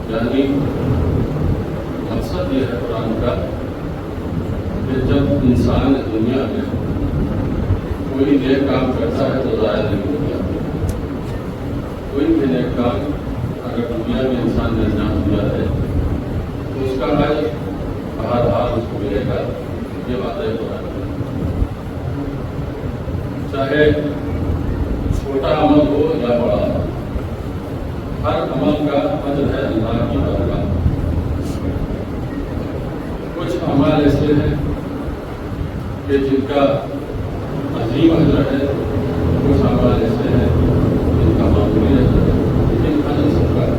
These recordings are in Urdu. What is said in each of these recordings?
یعنی مقصد یہ ہے قرآن کا کہ جب انسان دنیا میں کوئی نیک کام کرتا ہے تو ضائع نہیں ہوتا. کوئی بھی نیک کام اگر دنیا میں انسان نے انجام دیا ہے تو اس کا اجر ہر حال اس کو ملے گا. یہ بات ہے قرآن کی. چاہے چھوٹا عمل ہو یا بڑا، ہر عمل کا اجر ہے اللہ کی بارگاہ. کچھ اعمال ایسے ہیں کہ جن کا عظیم اجر ہے، کچھ اعمال ایسے ہیں جن کا معمولی اجر ہے، لیکن اجر سب کا ہے.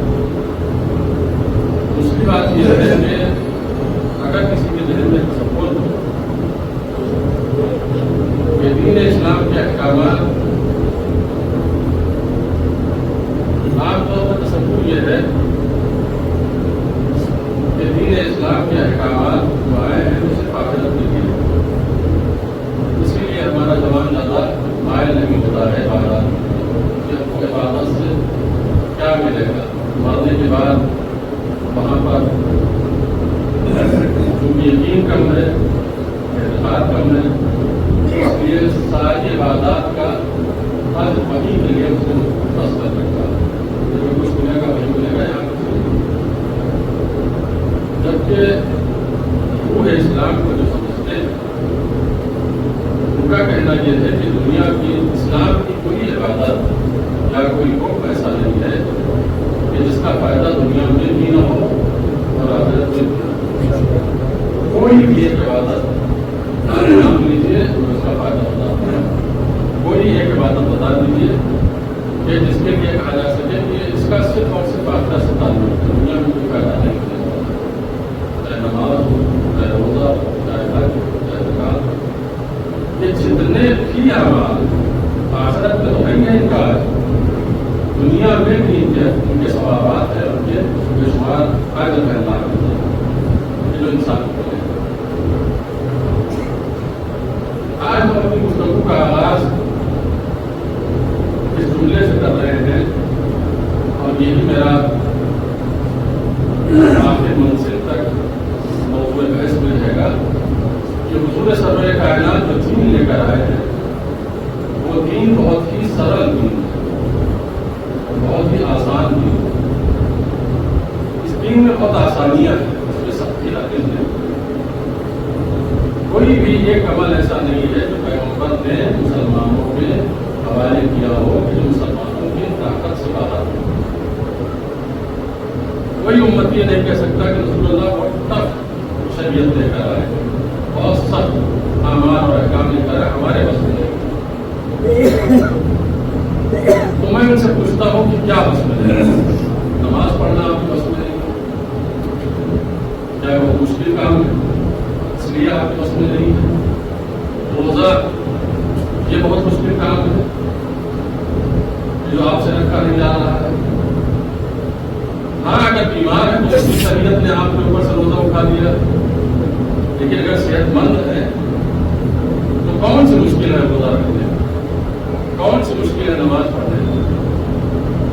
دوسری بات یہ ہے کہ اگر کسی کے ذہن میں تصور ہو کہ دین اسلام کے احکامات، عام طور پر تصور یہ ہے کہ دین اسلام کے احکامات جو آئے ہیں وہ صرف آخرت کے لیے، اسی لیے ہمارا جوان زیادہ مائل نہیں ہوتا ہے عبادات کہ ہم کو عبادت سے کیا ملے گا. مرنے کے بعد وہاں پر چونکہ یقین کم ہے، اعتقاد کم ہے، اس لیے ساری عبادات کا حج وہی کے لیے اس کو مختص کر رکھا ہے. جو کچھ ملے گا وہی ملے گا یہاں کچھ. جبکہ روح اسلام کو جو سمجھتے ہیں ان کا کہنا یہ ہے کہ دنیا کی اسلام کی کوئی عبادت یا کوئی حکم ایسا نہیں ہے کہ جس کا فائدہ دنیا میں بھی نہ ہو اور آخرت میں بھی نہ ہو. کوئی بھی ایک عبادت نام لیجیے اور اس کا فائدہ بتا دیں. کوئی ایک عبادت بتا دیجیے کہ جس کے لیے کہا جا سکے کہ اس کا صرف اور صرف آخرت سے تعلق ہے، دنیا میں کوئی فائدہ نہیں ہے. چاہے نماز ہو، چاہے روزہ ہو، چاہے حج ہو، چاہے زکات ہو، یہ جتنے بھی اعمال آخرت میں تو ہے ان کا دنیا میں بھی ان کے ثوابات ہیں، ان کے بے شمار فائدے میں اللہ کرتے ہیں. یہ جو انسان کو ہے. آج ہم اپنی گفتگو کا آغاز اس جملے سے کر رہے ہیں اور یہی میرا آخر منزل تک موضوع بحث میں رہے گا کہ حضور سرور کائنات جو دین لے کر آئے ہیں وہ دین بہت ہی سرل دین ہے، بہت ہی آسان دین ہے. اس دین میں بہت آسانیاں ہیں، اس میں سختی نہیں ہے. کوئی بھی ایک عمل ایسا نہیں ہے جو پیغمبر نے مسلمانوں کے حوالے کیا ہو کہ جو مسلمانوں کی طاقت سے باہر ہو. کوئی امت یہ نہیں کہہ سکتا کہ رسول اللہ بہت ٹف شریعت لے کر آئے، بہت سخت اعمال اور احکام لے کر آئے، ہمارے بس میں نہیں. تو میں ان سے پوچھتا ہوں کہ کیا بس میں ہے؟ نماز پڑھنا آپ کے بس میں نہیں، کیا وہ مشکل کام ہے اس لیے آپ کے بس میں نہیں ہے؟ روزہ یہ بہت مشکل کام ہے جو آپ سے رکھا نہیں جا رہا ہے. ہاں اگر بیمار ہے تو اس کی شریعت نے آپ کے اوپر سے روزہ اٹھا دیا، لیکن اگر صحت مند ہے تو کون سی مشکل ہے روزہ رکھنے، کون سی مشکل ہے نماز پڑھنے،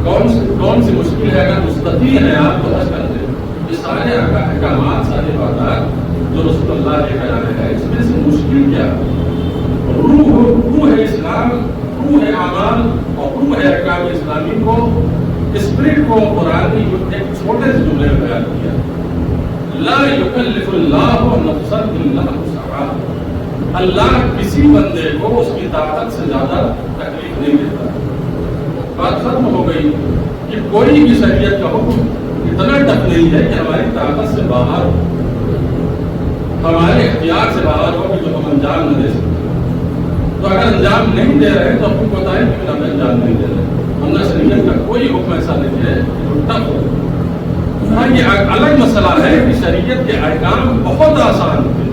کون سی مشکل ہے اگر مستطیع ہے آپ تو حج کر دیں. یہ سارے احکامات، سارے عبادات جو رسول اللہ لے کر آئے ہیں، اس میں سے مشکل کیا؟ روح اسلام، روح اعمال اور روح احکام اسلامی کو، اسپرٹ کو قرآن نے ایک چھوٹے سے جملے میں بیان کیا. لا یکلف اللہ نفسا الا وسعها. اللہ کسی بندے کو اس کی طاقت سے زیادہ تکلیف نہیں دیتا. بات ختم ہو گئی کہ کوئی بھی شریعت کا حکم اتنا ٹف نہیں ہے کہ ہماری طاقت سے باہر ہو، ہمارے اختیار سے باہر ہو کہ جو ہم انجام نہ دے سکتے. تو اگر انجام نہیں دے رہے تو ہم کو بتائیں کہ ہم انجام نہیں دے رہے. ورنہ شریعت کا کوئی حکم ایسا نہیں ہے جو ٹف ہو. ہاں یہ الگ مسئلہ ہے کہ شریعت کے احکام بہت آسان تھے،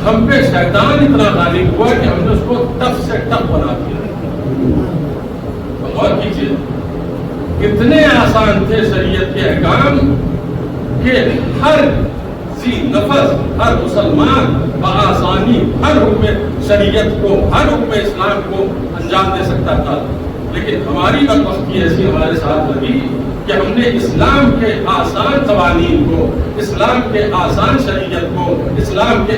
ہم پہ شیطان اتنا غالب ہوا کہ ہم نے اس کو ٹف سے ٹف بنا دیا. غور کیجیے کتنے آسان تھے شریعت کے احکام کہ ہر نفس، ہر مسلمان بآسانی ہر حکم شریعت کو، ہر حکم اسلام کو انجام دے سکتا تھا. لیکن ہماری بدبختی ایسی ہمارے ساتھ لگی کہ ہم نے اسلام کے آسان قوانین کو، اسلام کے آسان شریعت کو، اسلام کے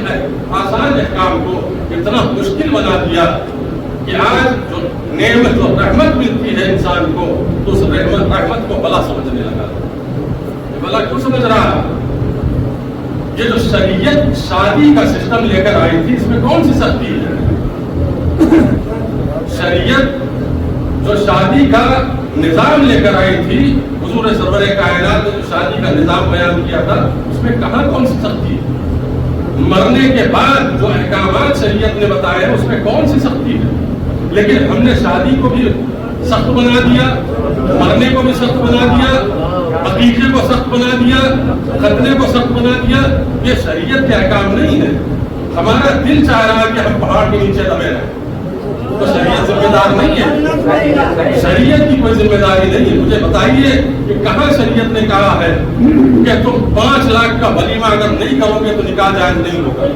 آسان احکام کو اتنا مشکل بنا دیا کہ آج جو نعمت اور رحمت ملتی ہے انسان کو تو اس رحمت کو بلا سمجھنے لگا. بلا کیوں سمجھ رہا ہے؟ یہ جو شریعت شادی کا سسٹم لے کر آئی تھی اس میں کون سی سختی ہے؟ شریعت جو شادی کا نظام لے کر آئی تھی، حضور سرور کائنات نے جو شادی کا نظام بیان کیا تھا اس میں کہاں کون سی سختی ہے؟ مرنے کے بعد جو احکامات شریعت نے بتائے ہیں اس میں کون سی سختی ہے؟ لیکن ہم نے شادی کو بھی سخت بنا دیا، مرنے کو بھی سخت بنا دیا، عقیقے کو سخت بنا دیا، ختنے کو سخت بنا دیا. یہ شریعت کے احکام نہیں ہے. ہمارا دل چاہ رہا ہے کہ ہم پہاڑ کے نیچے دبے رہیں، تو شریعت ذمہ دار نہیں ہے. شریعت کی کوئی ذمہ داری نہیں ہے. مجھے بتائیے کہ کہاں شریعت نے کہا ہے کہ تم 5 لاکھ کا ولیمہ اگر نہیں کرو گے تو نکاح جائز نہیں ہوگا.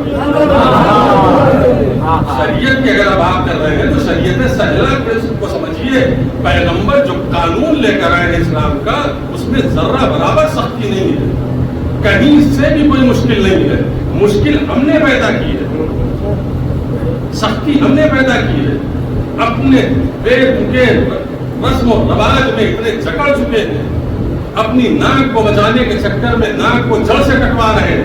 شریعت کی اگر آپ کر رہے ہیں تو شریعت سہلا کو سمجھیے. پیغمبر جو قانون لے کر آئے ہیں اسلام کا اس میں ذرہ برابر سختی نہیں ہے، کہیں سے بھی کوئی مشکل نہیں ہے. مشکل ہم نے پیدا کی ہے، سختی ہم نے پیدا کی ہے. اپنے بے تکے رسم و رواج میں اتنے جکڑ چکے ہیں، اپنی ناک کو بچانے کے چکر میں ناک کو جڑ سے کٹوا رہے ہیں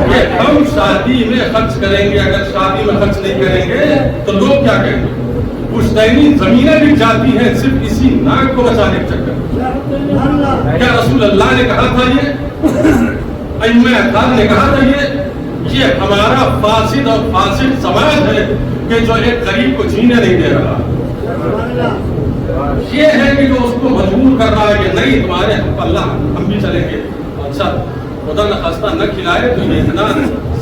کہ ہم شادی میں خرچ کریں گے، اگر شادی میں خرچ نہیں کریں گے تو لوگ کیا کہیں گے. پشتینی زمینیں بھی جاتی ہیں صرف اسی ناک کو بچانے کے چکر میں. کیا رسول اللہ نے کہا تھا یہ؟ ائمہ اطہار نے کہا تھا یہ ہمارا فاسد اور فاسد سماج ہے کہ جو ایک غریب کو جینے نہیں دے رہا. یہ ہے کہ جو اس کو مجبور کر رہا ہے کہ نہیں تمہارے اللہ ہم بھی چلیں گے. اچھا خدا نخواستہ نہ کھلائے تو یہ اتنا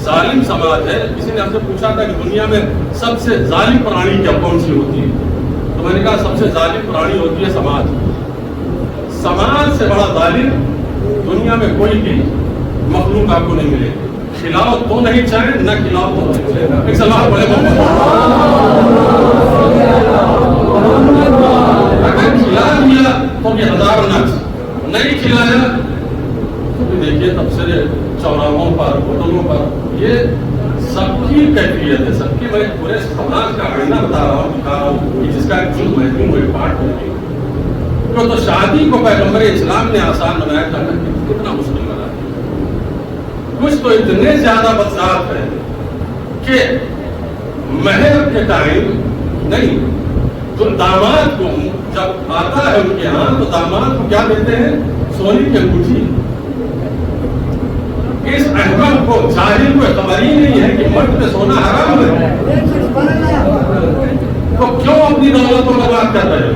ظالم سماج ہے. کسی نے ہم سے پوچھا تھا کہ دنیا میں سب سے ظالم پرانی کیا کون سی ہوتی ہے؟ تو میں نے کہا سب سے ظالم پرانی ہوتی ہے سماج. سماج سے بڑا ظالم دنیا میں کوئی بھی مخلوق آپ کو نہیں ملے. کھلاؤ تو نہیں چاہے، نہ کھلاؤ تو نہیں چاہے. ایک سلام بڑے اگر کھلا دیا تو یہ 1000 نقص، نہیں کھلایا تو بھی دیکھیے تبصرے چوراہوں پر، ہوٹلوں پر. یہ سب کی کیفیت ہے، سب کی. میں پورے سماج کا آئینہ بتا رہا ہوں، دکھا رہا ہوں کہ جس کا جرم ہے کیوں ایک پارٹ ہوگی. تو شادی کو پیغمبر اسلام نے آسان بنایا تھا، کتنا مشکل بنا. کچھ تو اتنے زیادہ بدذات ہیں کہ مہر کے ٹائم نہیں، تو داماد کو جب آتا ہے ان کے ہاں تو داماد کو کیا دیتے ہیں؟ سونے کی انگوٹھی. اس احمد کو جاہل کو خبر ہی نہیں ہے کہ مرد میں سونا حرام ہے، تو کیوں اپنی دولت کو برباد کر رہے ہو؟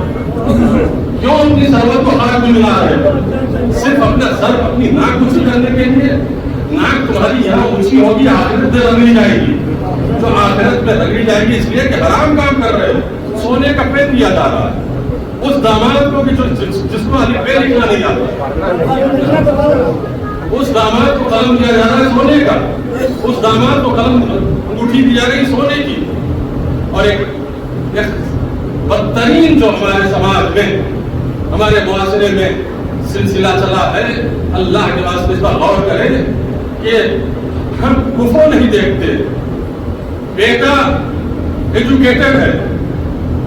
کیوں اپنی ثروت کو خراب میں ملا رہے ہو؟ صرف اپنا سر اپنی ناک اونچی کرنے کے لیے. ناک تمہاری یہاں اونچی ہوگی، آخرت میں رگڑی جائے گی. جو آخرت میں رگڑی جائے گی اس لیے کہ حرام کام کر رہے ہو. سونے کا پین دیا جا رہا ہے اس داماد کو کہ جس کو علی پہ لکھنا نہیں آتا. اس داماد کو قلم دیا جا رہا ہے سونے کا، اس داماد کو قلم انگوٹھی دی جا رہی سونے کی. اور ایک بدترین جو ہمارے سماج میں، ہمارے معاشرے میں سلسلہ چلا ہے، اللہ کے واسطے اس پر غور کریں کہ ہم کفو نہیں دیکھتے. بیٹا ایجوکیٹڈ ہے،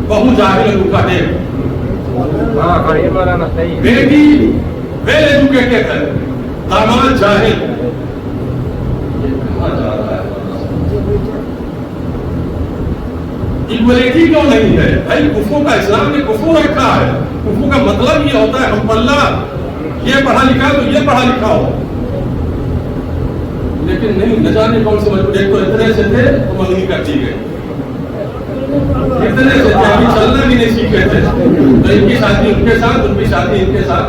بہو جاہل انگوٹھا ٹیپ. بیٹی ویل ایجوکیٹڈ ہے، داماد جاہل. کہاں جا رہا ہے؟ ایکولیٹی کیوں نہیں ہے؟ بھائی کفو کا اسلام نے کفو رکھا ہے. کفو کا مطلب یہ ہوتا ہے ہم پلہ یہ پڑھا لکھا تو یہ پڑھا لکھا ہو. لیکن نہیں، نہ جانے کون سے مجبور. ایک تو اتنے سے تھے تو منگنی کر دی گئی، اتنے سے تھے ابھی چلنا بھی نہیں سیکھے تھے تو ان کی شادی ان کے ساتھ، ان کی شادی ان کے ساتھ.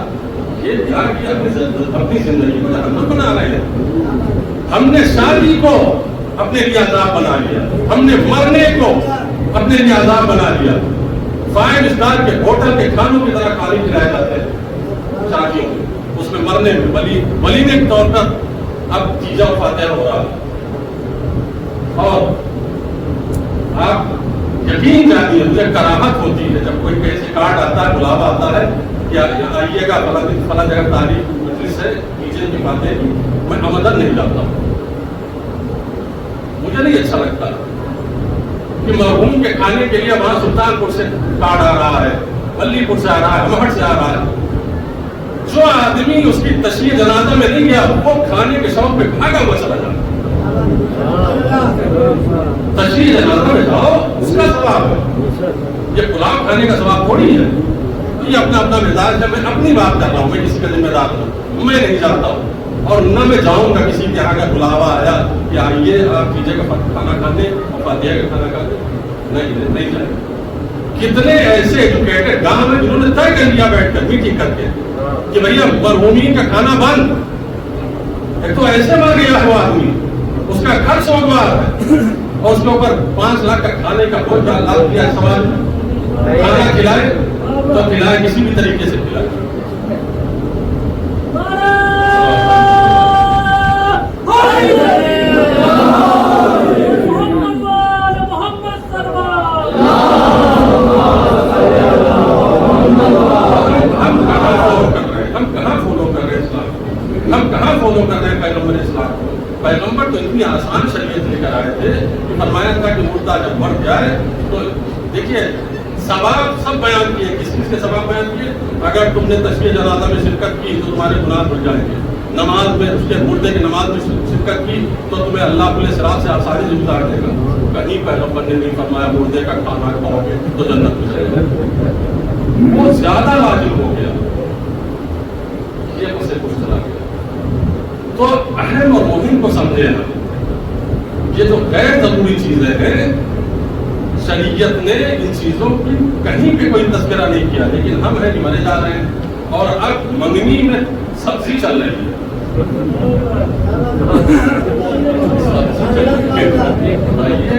یہ دھیان کیا اپنی زندگی کو جہنم بنا رہے ہیں. ہم نے شادی کو اپنے لیے عذاب بنا لیا، ہم نے مرنے کو اپنے لیے عذاب بنا لیا. 5 اسٹار کے ہوٹل کے کھانوں کی طرح کھانے کھلائے جاتے ہیں شادیوں میں، اس میں مرنے میں ولیمے کے طور پر اب جیجا فاتحہ ہو رہا. اور آپ یقین جانی ہے، مجھے کراہت ہوتی ہے جب کوئی کیسے کارڈ آتا ہے، بلاوا آتا ہے کہ آئیے گا فلاں جگہ تاریخ مجلس ہے، نیچے کی باتیں میں عمدن نہیں جاتا ہوں. مجھے نہیں اچھا لگتا کہ مرحوم کے کھانے کے لیے وہاں سلطان پور سے کارڈ آ رہا ہے، ملی پور سے آ رہا ہے، ہمہٹ سے آ رہا ہے. جو آدمی اس کی تشییع جنازہ میں نہیں گیا وہ کھانے کے شوق پہ بھاگا ہوا چلا جاتا. تشییع جنازہ میں جاؤ، اس کا ثواب ہے، یہ پلاؤ کھانے کا ثواب تھوڑی ہے. یہ اپنا اپنا مزاج ہے. میں اپنی بات کر رہا ہوں، میں کسی کا ذمہ دار ہوں، میں نہیں جاتا ہوں اور نہ میں جاؤں گا کسی کے یہاں کا بلاوا آیا کہ آئیے آپ کیجیے گا کھانا کھانے اور فاتحہ کا کھانا کھانے. نہیں جائے. کتنے ایسے ایجوکیٹڈ گاؤں ہیں جنہوں نے طے کر لیا بیٹھ کر میٹنگ کر کے کہ بھیا مرحومین کا کھانا بند. ایک تو ایسے مر گیا ہے وہ آدمی، اس کا گھر سوگوار ہے اور اس کے اوپر 5 لاکھ کا کھانے کا بہت ڈال دیا. سوال کھانا کھلائے تو کھلائے، کسی بھی طریقے سے کھلائے. پیغمبر تو اتنی آسان شریعت لے کر آئے تھے کہ فرمایا تھا کہ مردہ جب مر جائے تو دیکھیے ثواب سب بیان کیے. کس چیز کے ثواب بیان کیے؟ اگر تم نے تشییع جنازہ میں شرکت کی تو تمہارے گناہ دھل جائیں گے. نماز میں اس کے مردے کی نماز میں شرکت کی تو تمہیں اللہ پورے صراط سے آسانی سے اتار دے گا. کہیں پیغمبر نے نہیں فرمایا مردے کا کھانا کھاؤ گے تو جنت میں جائے گا. وہ زیادہ واجب ہو گیا، یہ مجھ سے کچھ چلا گیا. تو اہم اور مہم کو سمجھے ہم. یہ جو غیر ضروری چیزیں ہیں شریعت نے ان چیزوں کی کہیں پہ کوئی تذکرہ نہیں کیا، لیکن ہم ہیں کہ مرے جا رہے ہیں اور اب منگنی میں سبزی چل رہی ہے.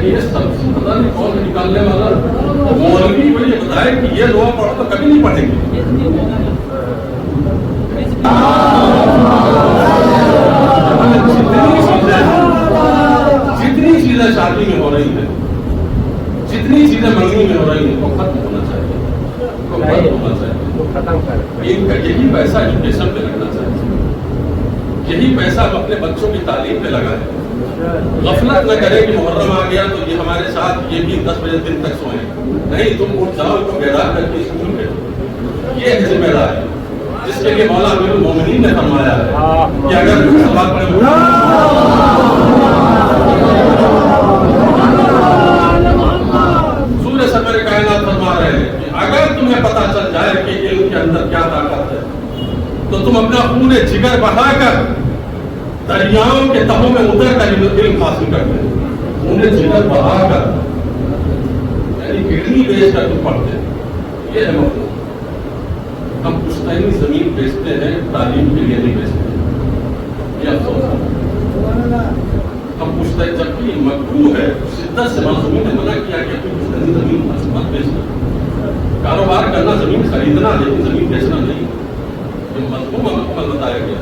یہ سبزی پتہ نہیں کون نکالنے والا مولوی مجھے بتائے کہ یہ دعا پڑھو تو کبھی نہیں پڑھیں گے. جتنی چیزیں شادی میں ہو رہی ہیں، جتنی چیزیں منگنی میں ہو رہی ہیں وہ ختم ہونا چاہیے، ان کا یہی پیسہ ایجوکیشن پہ لگنا چاہیے. یہی پیسہ ہم اپنے بچوں کی تعلیم پہ لگائیں. غفلت نہ کرے کہ محرم آ گیا تو یہ ہمارے ساتھ یہ بھی 10 بجے دن تک سوئیں. نہیں، تم اٹھ جاؤ، تو بیدار کر کے اسکول میں. یہ ذمہ دار ہے جس کے لیے مولا امیر المومنین نے فرمایا ہے کہ اگر سوال پڑے سورہ سرور کائنات فرما رہے ہیں کہ اگر تمہیں پتہ چل جائے کہ علم کے اندر کیا طاقت ہے تو تم اپنا خون جگر بہا کر دریاؤں کے تہوں میں اتر کر علم حاصل کرتے ہیں. خون جگر بہا کر یعنی کڈنی بیچ کر تم پڑھتے ہیں. یہ ہے مفہوم. ہم پشتینی زمین بیچتے ہیں، تعلیم کے لیے نہیں بیچتے ہیں. یہ افسوس ہے. ہم پشتین جبکہ مکروہ ہے، شدت سے معصومین نے منع کیا کہ اپنی پشتینی زمین مت بیچنا. کاروبار کرنا زمین خریدنا، لیکن زمین بیچنا نہیں. یہ مضمون ہمیں بتایا گیا.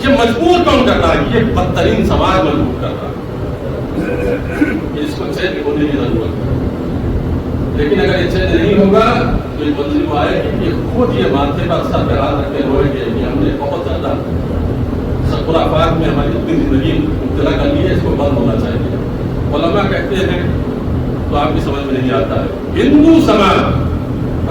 یہ مجبور کون کر رہا ہے؟ یہ بدترین سماج مجبور کر رہا ہے. اس کو چینج ہونے کی ضرورت ہے. لیکن اگر یہ چینج نہیں ہوگا تو یہ منزل کو آئے کہ خود یہ ماتھے پر سر پہ ہاتھ رکھتے ہوئے کہ ہم نے بہت زیادہ خرافات میں ہماری اپنی زندگی مبتلا کر لی ہے، اس کو بند ہونا چاہیے. علماء کہتے ہیں تو آپ کی سمجھ میں نہیں آتا ہے. ہندو سماج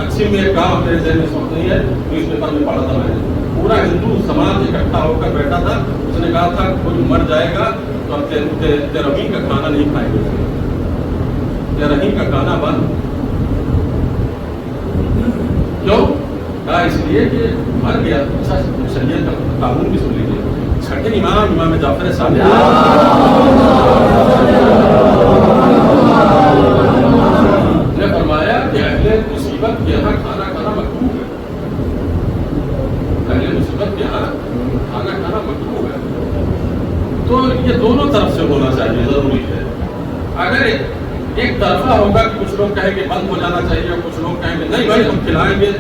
اچھی میں ایک کام میرے ذہن میں اس وقت نہیں ہے، نیوز پیپر میں پڑھا تھا میں نے. پورا ہندو سماج اکٹھا ہو کر بیٹھا تھا. اس نے کہا تھا کوئی مر جائے گا تو اب تیرہویں کا کھانا نہیں کھائیں گے. تیرہویں کا کھانا بند. کیوں؟ کہا اس لیے کہ مر گیا. اچھا شریعت کا قانون بھی سن لیجیے. چھٹے امام جعفر صادق نے فرمایا کہ اہل مصیبت کے یہاں کھانا کھانا مکروہ ہے. اہل مصیبت کے یہاں کھانا کھانا مکروہ ہے. تو یہ دونوں طرف سے ہونا چاہیے، ضروری ہے. اگر ایک طرفہ ہوگا کہ کچھ لوگ کہیں کہ بند ہو جانا چاہیے اور کچھ لوگ کہیں کہ نہیں بھائی ہم کھلائیں گے،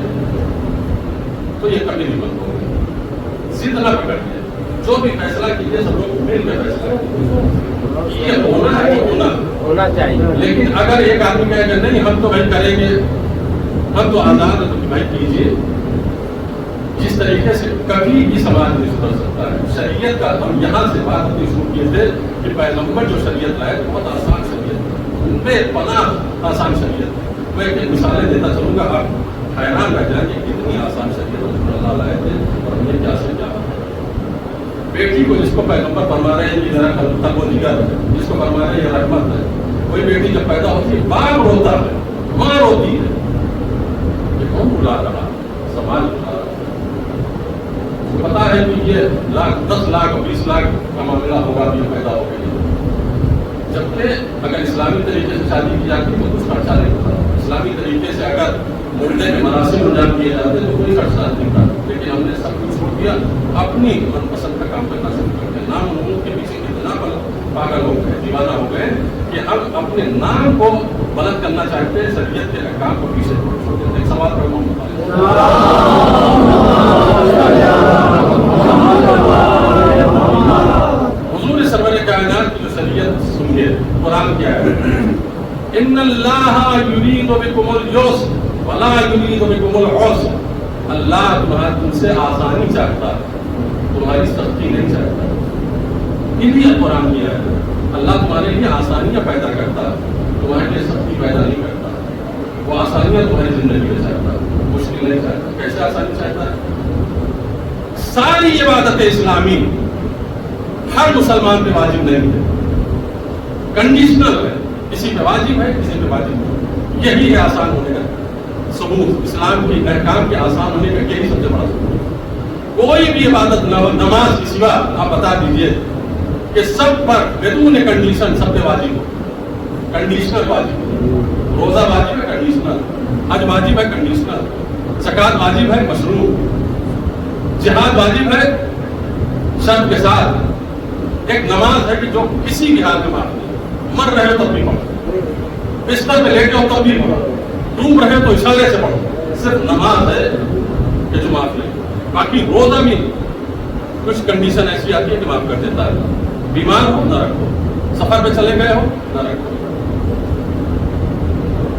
تو یہ کبھی نہیں بند ہوگا. ضد نہ پکڑیے. جو بھی فیصلہ کیجیے سب لوگ مل کے فیصلہ کیجیے، یہ ہونا ہے تو ہونا چاہیے۔ لیکن اگر ایک آدمی کہے کہ نہیں ہم تو بھائی کریں گے، ہم تو آزاد ہے، تو بھائی کیجیے۔ جس طریقے سے کبھی بھی سماج نہیں سدھر سکتا ہے شریعت کا، ہم یہاں سے بات اپنی شروع کیے تھے کہ پیغمبر جو شریعت لائے بہت آسان شریعت، بے پناہ آسان شریعت۔ میں ایک مثالیں دیتا چلوں گا، آپ حیران رہ جائیں کہ کتنی آسان شریعت اللہ لائے تھے اور ہم نے کیا سے کیا۔ بیٹی کو جس کو پیغمبر فرما رہے ہیں کہ ذرا قلب و نگر ہے، جس کو فرما رہے ہیں یہ رحمت ہے، کوئی بیٹی جب پیدا ہوتی ہے باپ روتا ہے، ماں روتی ہے، یہ کون بلا رہا؟ سماج بلا رہا۔ پتا ہے کہ یہ 10 لاکھ 20 لاکھ کا معاملہ ہوگا بھی پیدا ہو گئی، جبکہ اگر اسلامی طریقے سے شادی کی جاتی تو کچھ خرچہ نہیں ہوتا، اسلامی طریقے سے اگر مردے کے مراسم انجام کیے جاتے تو کوئی خرچہ نہیں تھا، لیکن ہم نے سب کچھ چھوڑ دیا، اپنی من پسند کا کام کرنا شروع کر دیا۔ نام نمود کے پیچھے کتنا پاگل ہو گئے، دیوانہ ہو گئے کہ ہم اپنے نام کو بلند کرنا چاہتے ہیں، شریعت کے احکام کو پیچھے چھوڑ دیتے ہیں۔ سوال کرتا ہوں، حضور سرور کائنات کی جو شریعت سنیے، قرآن کیا ہے؟ ان اللہ یرید بکم اليسر ولا یرید بکم العسر، اللہ تم سے آسانی چاہتا ہے، تمہاری سختی نہیں چاہتا۔ یہ قرآن کیا ہے، اللہ تمہارے لیے آسانیاں پیدا کرتا ہے، تمہارے لیے سختی پیدا نہیں کرتا۔ وہ آسانیاں تمہاری زندگی میں چاہتا ہے، مشکل نہیں چاہتا۔ کیسے آسانی چاہتا ہے؟ ساری عبادت اسلامی ہر مسلمان پہ واجب نہیں ہے، کنڈیشنل ہے، کسی پہ واجب ہے کسی پہ واجب نہیں۔ یہی ہے آسان ہونے کا ثبوت، اسلام کی احکام کے آسان ہونے کا یہی سب سے بڑا ثبوت۔ کوئی بھی عبادت نماز کی سوا آپ بتا دیجئے کہ سب پر بدون کنڈیشن سب پہ واجب ہو، کنڈیشنل واجب ہو۔ روزہ واجب ہے کنڈیشنل، حج واجب ہے کنڈیشنل، زکوٰۃ واجب ہے مشروع، جہاد واجب ہے شرط کے ساتھ، ایک نماز ہے کہ جو کسی بھی حال میں معاف نہیں، مر رہے تو بھی پڑھو، بستر میں لیٹے ہو تو بھی پڑھو، ڈوب رہے تو اشارے سے پڑھو، صرف نماز ہے کہ جو معاف نہیں۔ باقی روزہ میں کچھ کنڈیشن ایسی آتی ہے کہ معاف کر دیتا ہے، بیمار ہو نہ رکھو، سفر پہ چلے گئے ہو نہ رکھو،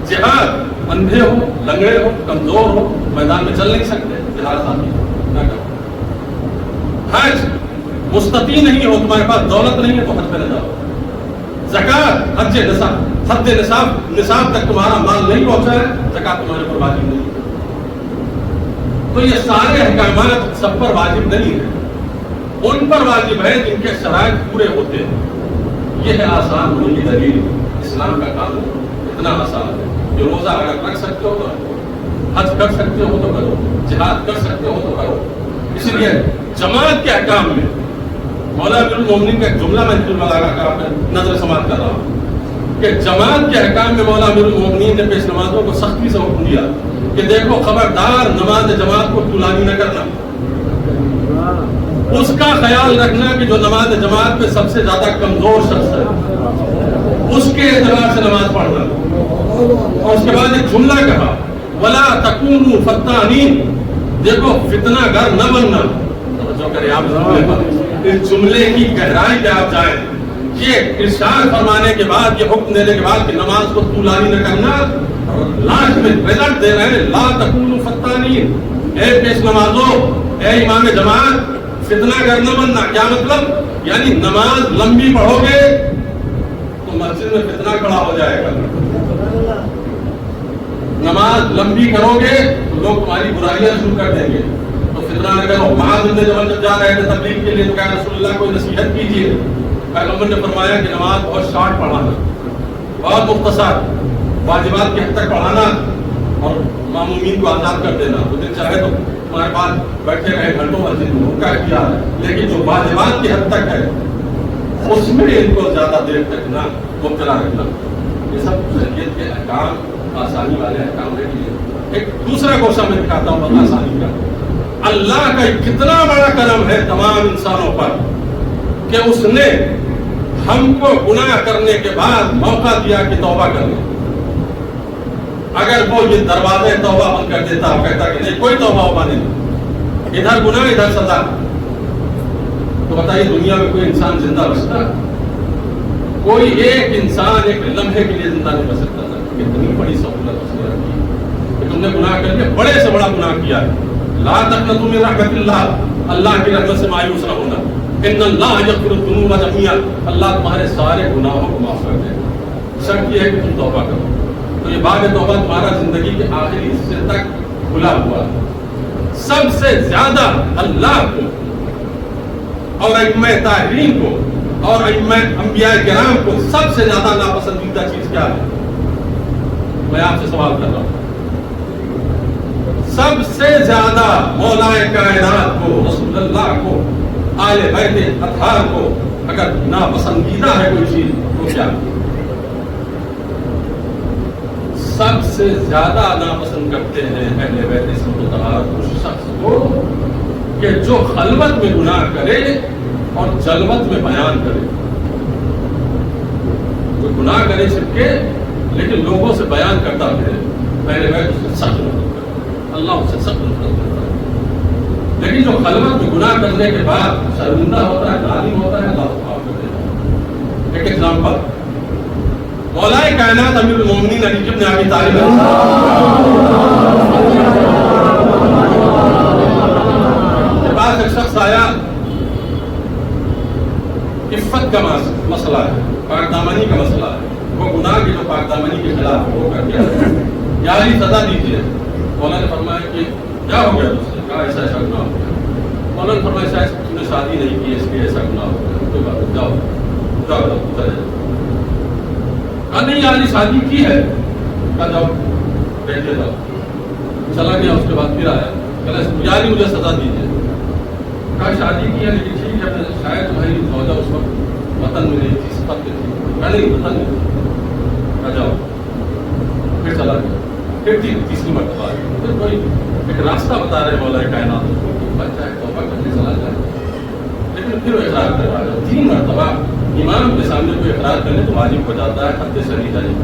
جہاد اندھے ہو لنگڑے ہو کمزور ہو میدان میں چل نہیں سکتے، جہاد آتی نہ کرو، حج مستطیع نہیں ہو تمہارے پاس دولت نہیں ہے تو حج پہ نہ جاؤ، زکوٰۃ حد نصاب تک تمہارا مال نہیں پہنچا ہے، زکوٰۃ تمہارے پر واجب نہیں ہے۔ تو یہ سارے احکامات سب پر واجب نہیں ہے، ان پر واجب ہے جن کے شرائط پورے ہوتے ہیں۔ یہ ہے آسان ہونے کی دلیل، اسلام کا قانون اتنا آسان ہے کہ روزہ اگر رکھ سکتے ہو تو رکھو، حج کر سکتے ہو تو کرو، جہاد کر سکتے ہو تو کرو۔ اس لیے جماعت کے احکام میں مولا امیر المومنین کا ایک جملہ میں نظر سماعت کر رہا ہوں کہ جماعت کے احکام میں مولا امیر المومنین نے پیش نمازوں کو سختی سے حکم دیا کہ دیکھو خبردار نماز جماعت کو طولانی نہ کرنا، اس کا خیال رکھنا کہ جو نماز جماعت پہ سب سے زیادہ کمزور شخص ہے اس کے اعتبار سے نماز پڑھنا۔ اور اس کے بعد ایک جملہ کہا وَلَا تَكُونُوا فَتَّانِينَ، دیکھو فتنہ گر نہ بننا۔ توجہ کریں آپ جملے پر، اس جملے کی گہرائی پہ آپ جائیں۔ یہ ارشاد فرمانے کے بعد، یہ حکم دینے کے بعد کہ نماز کو طولانی نہ کرنا، لاسٹ میں رزلٹ دے رہے ہیں لا تکونوا فتانین، اے پیش نمازو، اے امام جماعت فتنہ گر نہ بننا۔ کیا مطلب؟ یعنی نماز لمبی پڑھو گے تو مسجد میں فتنہ کھڑا ہو جائے گا، نماز لمبی کرو گے تو لوگ تمہاری برائیاں شروع کر دیں گے، تو فتنہ نہ کرو۔ معاذ بن جبل جب جا رہے تھے تبلیغ کے لیے تو کہا رسول اللہ کو نصیحت کیجیے، پیغمبر نے فرمایا کہ نماز بہت شارٹ پڑھانا، بہت مختصر، واجبات کی حد تک پڑھانا اور معمومین کو آزاد کر دینا، تو دل چاہے تو تمہارے پاس بیٹھے رہے گھنٹوں مسجد میں، ان کا اختیار ہے، لیکن جو واجبات کی حد تک ہے اس میں ان کو زیادہ دیر تک نہ مبتلا رکھنا۔ یہ سب شریعت کے احکام، آسانی والے احکام ہے۔ ایک دوسرا گوشہ میں دکھاتا ہوں آسانی کا۔ اللہ کا کتنا بڑا کرم ہے تمام انسانوں پر کہ اس نے ہم کو گناہ کرنے کے بعد موقع دیا کہ توبہ کر لیں۔ اگر وہ یہ دروازے توبہ بند کر دیتا، کہتا کہ نہیں کوئی توبہ نہیں، ادھر گناہ ادھر سزا، تو بتائیے دنیا میں کوئی انسان زندہ بچتا؟ کوئی ایک انسان ایک لمحے کے لیے زندہ نہیں بچ سکتا تھا. کتنی بڑی سہولت اس نے رکھی کہ تم نے گناہ کر کے بڑے سے بڑا گناہ کیا ہے. لا تقنطوا من رحمت اللہ، اللہ کی رحمت سے مایوس نہ ہونا. ان اللہ یغفر الذنوب جميعا، اللہ تمہارے سارے گناہوں کو معاف کر دے گا. شرط یہ ہے کہ تم توبہ کرو. تو یہ باب توبہ تمہارا زندگی کے آخری حصے تک کھلا ہوا ہے. سب سے زیادہ اللہ کو اور ائمہ طاہرین کو اور ائمہ انبیاء کرام کو سب سے زیادہ ناپسندیدہ چیز کیا ہے؟ میں آپ سے سوال کر رہا ہوں. سب سے زیادہ مولا کائنات کو، رسول اللہ کو، آل بیت اطہار کو اگر ناپسندیدہ ہے کوئی چیز تو کیا؟ سب سے زیادہ ناپسند کرتے ہیں اہل بیت عصمت و طہارت اس شخص کو کہ جو خلوت میں گناہ کرے اور جلوت میں بیان کرے. کوئی گناہ کرے چھپ کے لیکن لوگوں سے بیان کرتا پھرے، اہل بیت اس سے سخت نفرت کرتا ہے، اللہ اس سے سخت نفرت کرتا ہے. لیکن جو خلوت میں گناہ کرنے کے بعد شرمندہ ہوتا ہے، ظالم ہوتا ہے، اللہ کو معاف کر دیتا ہے. ایک ایگزامپل، مولا کائنات امیر المومنین علی بن ابی طالب کے پاس ایک شخص آیا، عفت کا مسئلہ ہے، پاک دامنی کا مسئلہ ہے. وہ گناہ کے جو پاک دامنی کے خلاف وہ کر گیا، یا علی سزا دیجیے. مولا نے فرمایا کہ کیا ہو گیا تجھ سے؟ کہا ایسا ایسا گناہ ہو گیا. مولا نے فرمایا شاید تم نے شادی نہیں کی اس لیے ایسا گناہ ہو گیا. کوئی بات نہیں، جاؤ جاؤ چلے جاؤ. نہیں یاری شادی کی ہے. کہا جاؤ بیٹھے جاؤ. چلا گیا. اس کے بعد پھر آیا، کہا یاری مجھے سزا دیجیے. کہا شادی کی ہے لیکن ٹھیک ہے، شاید تمہاری زوجہ اس وقت وطن میں نہیں تھی، سفر میں تھی. کہا نہیں وطن میں تھی. کہا جاؤ. پھر چلا گیا. پھر تیسری مرتبہ آئی. پھر کوئی ایک راستہ بتا رہے مولا کائنات اس کو کہ بچہ ہے توبہ کرنے چلا جائے. لیکن پھر وہ اقرار کروا رہا. 3 مرتبہ امام کے سامنے کوئی اقرار کرنے تو واجب ہو جاتا ہے حد شدیدہ نہیں.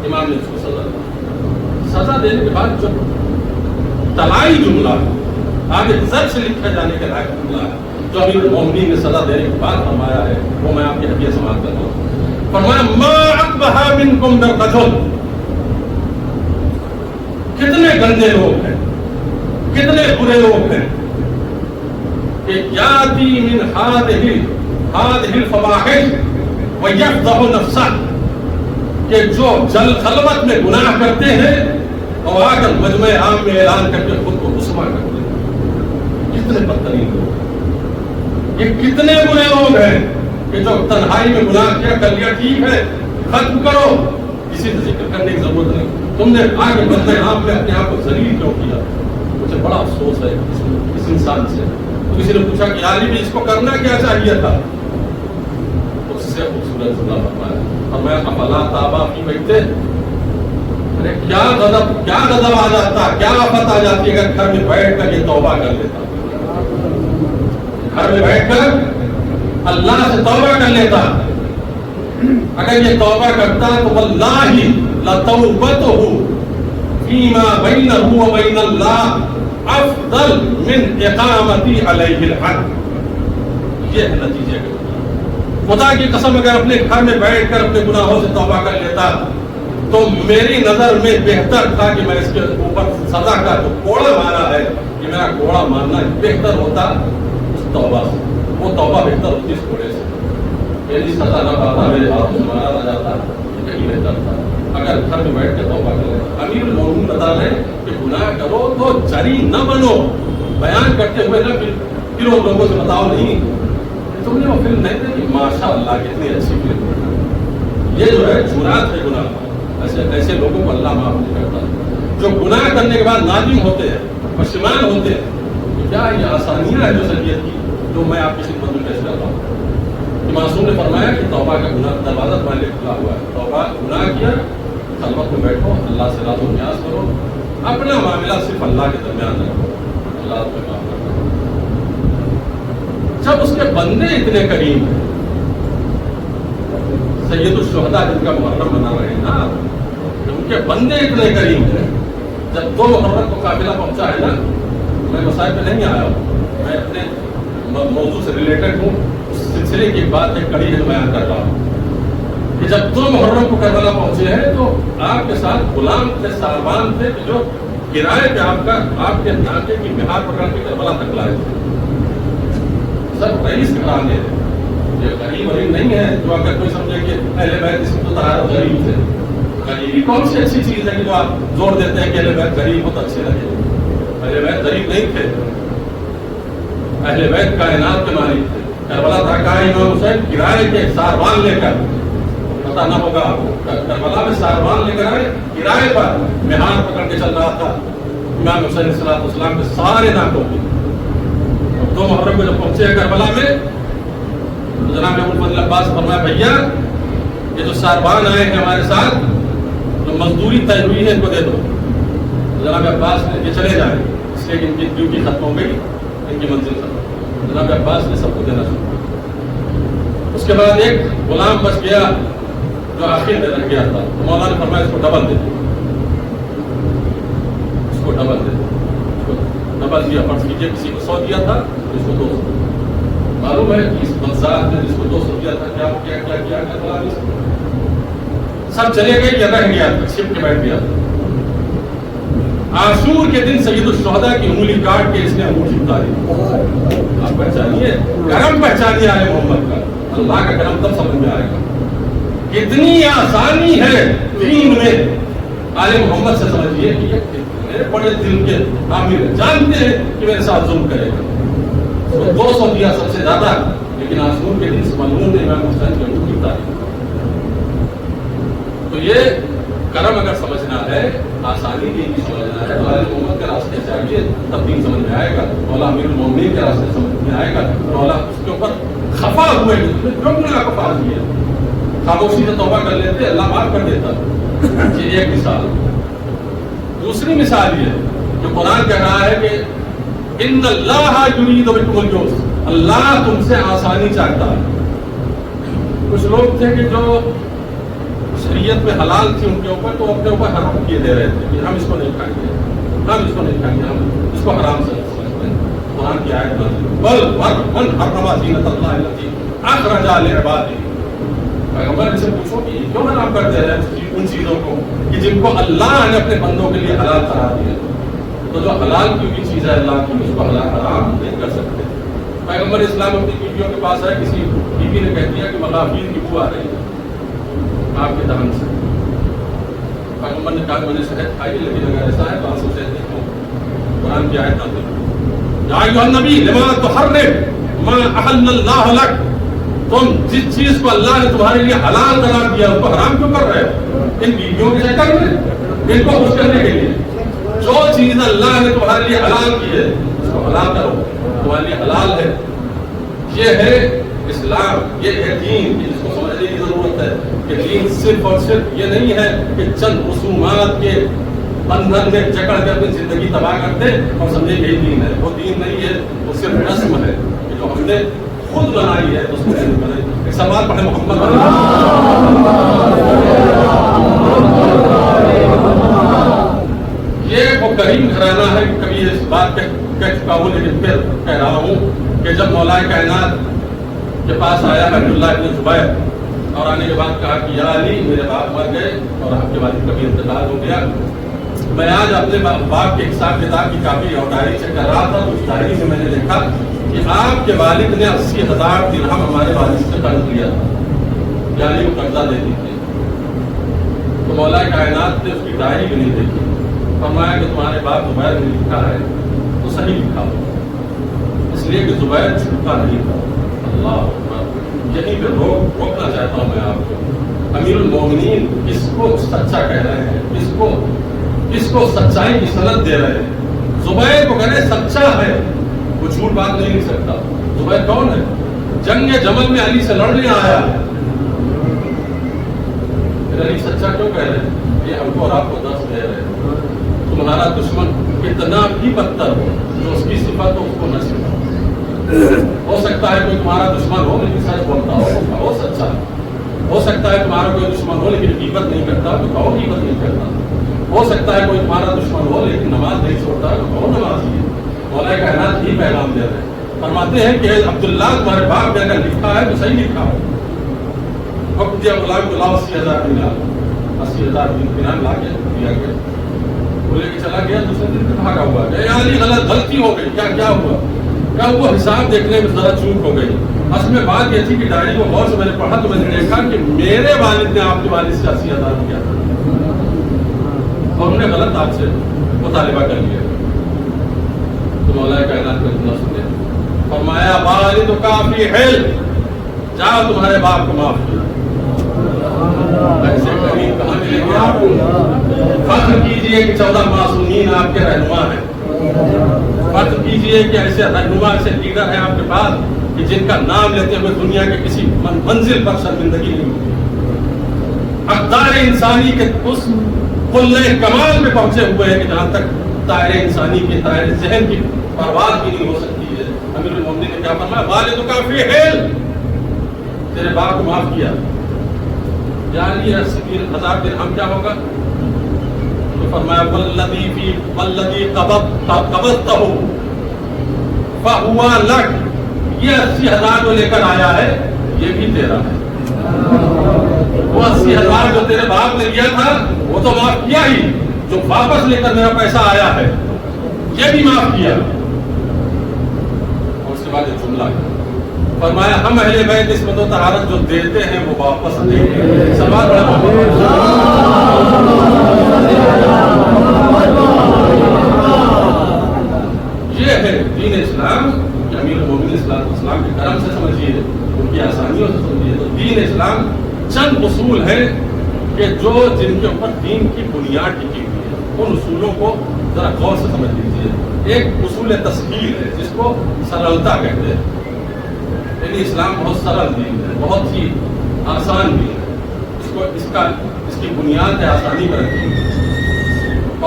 امام نے اس کو سزا دی. سزا دینے کے بعد جو طلائی جملہ آگے ضرب سے لکھا جانے کے لائق جملہ ہے جو امیر المومنین نے سزا دینے کے بعد فرمایا ہے، وہ میں آپ کی حدیث سماعت کرتا ہوں. فرمایا ما اقبح منکم بالرجل، کتنے گندے لوگ ہیں، کتنے برے لوگ ہیں کہ یاتی من هذه الفواحش ویفضح نفسہ، کہ جو جل خلوت میں گناہ کرتے ہیں اور آ کر مجمع عام میں اعلان کر کے خود کو رسوا کرتے ہیں. کتنے بدترین لوگ ہیں، یہ کتنے برے لوگ ہیں کہ جو تنہائی میں گناہ کیا کر لیا ٹھیک ہے ختم کرو، کسی سے ذکر کرنے کی ضرورت نہیں. تم نے آ کے مجمع عام میں اپنے آپ کو ذلیل کیوں کیا؟ مجھے بڑا افسوس ہے اس انسان سے. تو کسی نے پوچھا کہ علی بھی اس کو کرنا کیا چاہیے تھا؟ اس سے خوبصورت جملہ فرمایا، فرمایا افلا تابا فی بیتہ. ارے کیا غضب آ جاتا، کیا آفت آ جاتی اگر گھر میں بیٹھ کر یہ توبہ کر لیتا، گھر میں بیٹھ کر اللہ سے توبہ کر لیتا. اگر یہ توبہ کرتا تو واللہ لتوبتہ فیما بینہ وبین اللہ افضل من اقامتی علیہ الحد. یہ ہے نتیجے کا. خدا کی قسم اگر اپنے گھر میں بیٹھ کر اپنے گناہوں سے توبہ کر لیتا تو میری نظر میں بہتر تھا کہ میں اس کے اوپر سزا کا جو کوڑا مارا ہے کہ میرا کوڑا مارنا بہتر ہوتا اس توبہ سے. وہ توبہ بہتر ہوتی اس کوڑے سے. میری سزا نہ پاتا، میرے ہاتھوں سے مارا نہ جاتا، کہیں بہتر تھا اگر گھر میں بیٹھ کے توبہ کر لیتا. امیر المومنین بتا رہے ہیں کہ گناہ کرو تو جری نہ بنو، بیان کرتے ہوئے نہ پھر ان لوگوں سے بتاؤ نہیں تم نے وہ فلم نہیں دیکھی ماشاء اللہ کتنی اچھی فلم. یہ جو ہے جرات ہے گناہ، ایسے لوگوں کو اللہ معاف نہیں کرتا جو گناہ کرنے کے بعد نادم ہوتے ہیں، پشیمان ہوتے ہیں. کیا یہ آسانیاں ہیں جو شریعت کی جو میں آپ کی خدمت میں پیش کر رہا ہوں. معصوم نے فرمایا کہ توبہ کا گناہ دروازہ تمہارے لیے کھلا ہوا ہے. توبہ گناہ کیا خلوت میں بیٹھو، اللہ سے راز و نیاز کرو، اپنا معاملہ صرف اللہ کے درمیان رکھو، اللہ تمہیں معاف کرتا ہے. جب اس کے بندے اتنے کریم ہیں، سید الشہداء جن کا محرم منا رہے ہیں نا، ان کے بندے اتنے کریم ہیں. جب 2 محرم کو قافلہ پہنچا ہے نا، میں مسائل پہ نہیں آیا ہوں، میں اپنے موضوع سے ریلیٹڈ ہوں، اس سلسلے کی بات ایک کڑی ہے بیان کر رہا ہوں کہ جب 2 محرم کو کربلا پہنچے ہیں تو آپ کے ساتھ غلام تھے، ساربان تھے جو کرائے پہ آپ کے علاقے کی بہار پکڑ کے کربلا تک لائے تھے. سب رئیس کرانے یہ غریب غریب نہیں ہے جو اگر کوئی سمجھے کہ اہل بیت اس میں تو طہارت غریب تھے. غریبی کون سی اچھی چیز ہے کہ جو آپ زور دیتے ہیں کہ اہل بیت غریب بہت اچھے لگے. اہل بیت غریب نہیں تھے، اہل بیت کائنات کے مالک تھے. کربلا تھا کا امام حسین کرائے کے ساربان لے کر، پتہ نہ ہوگا آپ کو، کربلا میں ساربان لے کر آئے کرائے پر، مہار پکڑ کے چل رہا تھا امام حسین علیہ السلام کے سارے ناکوں کی. 2 محرم کو جب پہنچے کربلا میں تو جناب ابو الفضل عباس فرمایا بھیا یہ جو ساربان آئے ہیں ہمارے ساتھ جو مزدوری طے ہوئی ہے ان کو دے دو. جناب عباس نے کہ چلے جائیں، اس لیے ان کی ڈیوٹی ختم ہو گئی، ان کی منزل ختم. جناب عباس نے سب کو دینا شروع. اس کے بعد ایک غلام بچ گیا جو آخر میں رہ گیا تھا، تو مولا نے فرمایا اس کو ڈبل دے دو، اس کو ڈبل دے دو. ڈبل دیا. فرض کیجیے کسی کو 100 دیا تھا تو اس کو 200. معلوم ہے کہ اس بنسات نے جس کو 200 دیا تھا کیا کیا کیا کیا کروا اس کو. سب چلے گئے یا رہ گیا تھا، چھپ کے بیٹھ گیا تھا. عاشور کے دن سید الشہداء کی انگلی کاٹ کے اس نے انگوٹھی اتاری. آپ پہچانیے کرم، پہچانیے آل محمد کا. اللہ کا کرم تب سمجھ میں آئے گا کتنی آسانی ہے دین میں. آل محمد سے سمجھیے کہ یہ کتنے بڑے دل کے حامل ہیں، جانتے ہیں کہ میرے ساتھ ظلم کرے گا. 200 دیا سب سے زیادہ، لیکن عاشور کے دن ملعون نے امام حسین کی انگوٹھی اتاری. تو یہ کرم اگر سمجھنا ہے، آسانی کی سمجھنا ہے تو آل محمد کے راستے چاہیے تب دین سمجھ میں آئے گا. مولا امیر المومنین کے راستے سمجھ میں آئے گا. مولا اس کے اوپر خفا ہوئے کیوں گناہ کو پار کیا، خاموشی سے توبہ کر لیتے اللہ معاف کر دیتا. یہ ایک مثال. دوسری مثال یہ جو قرآن کہہ رہا ہے کہ ان اللہ یرید بکم الیسر، اللہ تم سے آسانی چاہتا ہے. کچھ لوگ تھے کہ جو شریعت میں حلال تھی ان کے اوپر تو اپنے اوپر حرام کیے دے رہے تھے کہ ہم اس کو نہیں کھائیں گے، ہم اس کو نہیں کھائیں گے، ہم اس کو حرام سے سمجھتے ہیں. قرآن کی آیت بل من حرم زینت اللہ التی اخرج لعبادہ. پیغمبر سے پوچھو کہ کیوں حرام کر دے رہے ہیں ان چیزوں کو کہ جن کو اللہ نے اپنے بندوں کے لیے حلال قرار دیا. تو جو حلال کی ہوئی چیز ہے اللہ کی، اس کو حلال حرام نہیں کر سکتے. پیغمبر اسلام اپنی بیویوں کے پاس آئے، کسی بیوی نے کہہ دیا کہ مغافیر کی بو آ رہی ہے آپ کے دہن سے. پیغمبر نے کہا میں نے شہد کھائی لیکن اگر ایسا ہے تو آنسو سے دیکھو. قرآن کی آیت نازل ہوئی یا ایھا النبی لما تحرم ما احل اللہ لک. تم جس چیز کو اللہ نے تمہارے لیے حلال قرار دیا اس کو حرام کیوں کر رہے ہو؟ ان بیویوں کے چکر میں، ان کو خوش کرنے کے لیے. جو چیز اللہ نے تمہارے لیے حلال کی ہے اس کو حلال کرو، تمہارے لیے حلال ہے. یہ ہے اسلام، یہ ہے دین. جس کو سمجھنے کی ضرورت ہے کہ دین صرف اور صرف یہ نہیں ہے کہ چند رسومات کے بندھن میں جکڑ کر اپنی زندگی تباہ کرتے اور سمجھے یہی دین ہے. وہ دین نہیں ہے، وہ صرف رسم ہے کہ جو ہم نے خود بنائی ہے اس کو نہیں بنائی. ایک سوال پڑھے محمد یہ وہ کریم گھرانہ ہے. کبھی اس بات کہہ چکا ہوں لیکن پھر کہہ رہا ہوں کہ جب مولا کائنات کے پاس آیا عبداللہ ابن زبیر اور آنے کے بعد کہا کہ یا علی میرے باپ مر گئے اور آپ کے والد کا بھی انتقال ہو گیا. میں آج اپنے باپ کے حساب کتاب کی کاپی اور ڈائری چیک کر رہا تھا. اس ڈائری میں نے دیکھا کہ آپ کے والد نے 80,000 درہم ہمارے والد سے قرض لیا تھا، یعنی وہ قرضہ دے دی تھی. تو مولا کائنات نے اس کی ڈائری بھی نہیں دیکھی. فرمایا کہ تمہارے باپ زبیر نے لکھا ہے تو صحیح لکھا ہو، اس لیے کہ زبیر چھوٹا نہیں تھا. اللہ یہیں پہ روکنا چاہتا ہوں میں آپ کو. امیر المومنین کس کو سچا کہہ رہے ہیں، کس کو سچائی کی سند دے رہے ہیں. زبیر کو کہنے سچا ہے، وہ جھوٹ بات نہیں لکھ سکتا. زبیر کون ہے؟ جنگ جمل میں علی سے لڑنے آیا. علی سچا کیوں کہہ رہے ہیں؟ یہ ہم کو اور آپ کو درس دے رہے ہیں. تمہارا دشمن کتنا بھی بدتر ہو، جو اس کی صفت ہو اس کو نہ سکھاؤ. ہو سکتا ہے کوئی تمہارا دشمن ہو لیکن سچ بولتا ہو سچا. ہو سکتا ہے تمہارا کوئی دشمن ہو لیکن غیبت نہیں کرتا تو کہو غیبت نہیں کرتا. ہو سکتا ہے کوئی تمہارا دشمن ہو لیکن نماز نہیں چھوڑتا تو کہو نماز ہے. مولا کائنات ہی پیغام دے رہے ہیں. فرماتے ہیں کہ عبداللہ تمہارے باپ نے اگر لکھا ہے تو صحیح لکھا ہے. وقت دیا غلام کو لاؤ 80,000 دینار، 80,000 دینار لا کے دیا گیا. بولے کہ چلا گیا، دوسرے دن پھر بھاگا ہوا کہ یعنی غلطی ہو گئی. کیا ہوا؟ کیا وہ حساب دیکھنے میں ذرا چوک ہو گئی. اصل میں بات یہ تھی کہ ڈائری کو غور سے میں نے پڑھا تو میں نے دیکھا کہ میرے والد نے آپ کے والد سے 80,000 دیا تھا اور انہیں غلط آپ سے مطالبہ کر لیا. تو مولا کائنات کا اتنا سنے، فرمایا والد تو کافی ہے، جاؤ تمہارے باپ کو معاف کیا. ایسے قریب کہاں ملیں گے آپ کو؟ فخر کیجئے کہ 14 معصومین آپ کے رہنما ہیں. فرض کیجئے کہ ایسے رہنما، ایسے لیڈر ہیں آپ کے پاس کہ جن کا نام لیتے ہوئے دنیا کے کسی منزل پر شرمندگی نہیں ہوتی. اقدار انسانی کے اس قلعہ کمال میں پہنچے ہوئے ہیں کہ جہاں تک دائرہ انسانی کے دائرہ ذہن کی پرواز بھی نہیں ہو سکتی ہے. امیر المومنین نے کیا فرمایا؟ والد کا فی حل، تیرے باپ کو معاف کیا. یعنی 80,000 درہم کیا ہوگا؟ تو فرمایا والذی قبضتہ فہو لک، یہ 80,000 جو لے کر آیا ہے یہ بھی تیرا ہے. وہ 80,000 جو تیرے باپ نے لیا تھا وہ تو معاف کیا ہی، جو واپس لے کر میرا پیسہ آیا ہے یہ بھی معاف کیا. اور اس کے بعد یہ جملہ فرمایا ہم اہل بیت عصمت و طہارت جو دیتے ہیں وہ واپس دیں گے. سوال یہ ہے دین اسلام کہ امیر المومنین اسلام کے کرم سے سمجھیے، ان کی آسانیوں سے سمجھیے. تو دین اسلام چند اصول ہیں کہ جن کے اوپر دین کی بنیاد ٹکی ہوئی ہے. ان اصولوں کو ذرا غور سے سمجھ لیجیے. ایک اصول تسہیل ہے جس کو سرلتا کہتے ہیں. یعنی اسلام بہت سرل دین ہے، بہت ہی آسان دین ہے. اس کی بنیاد ہے آسانی پر رکھی.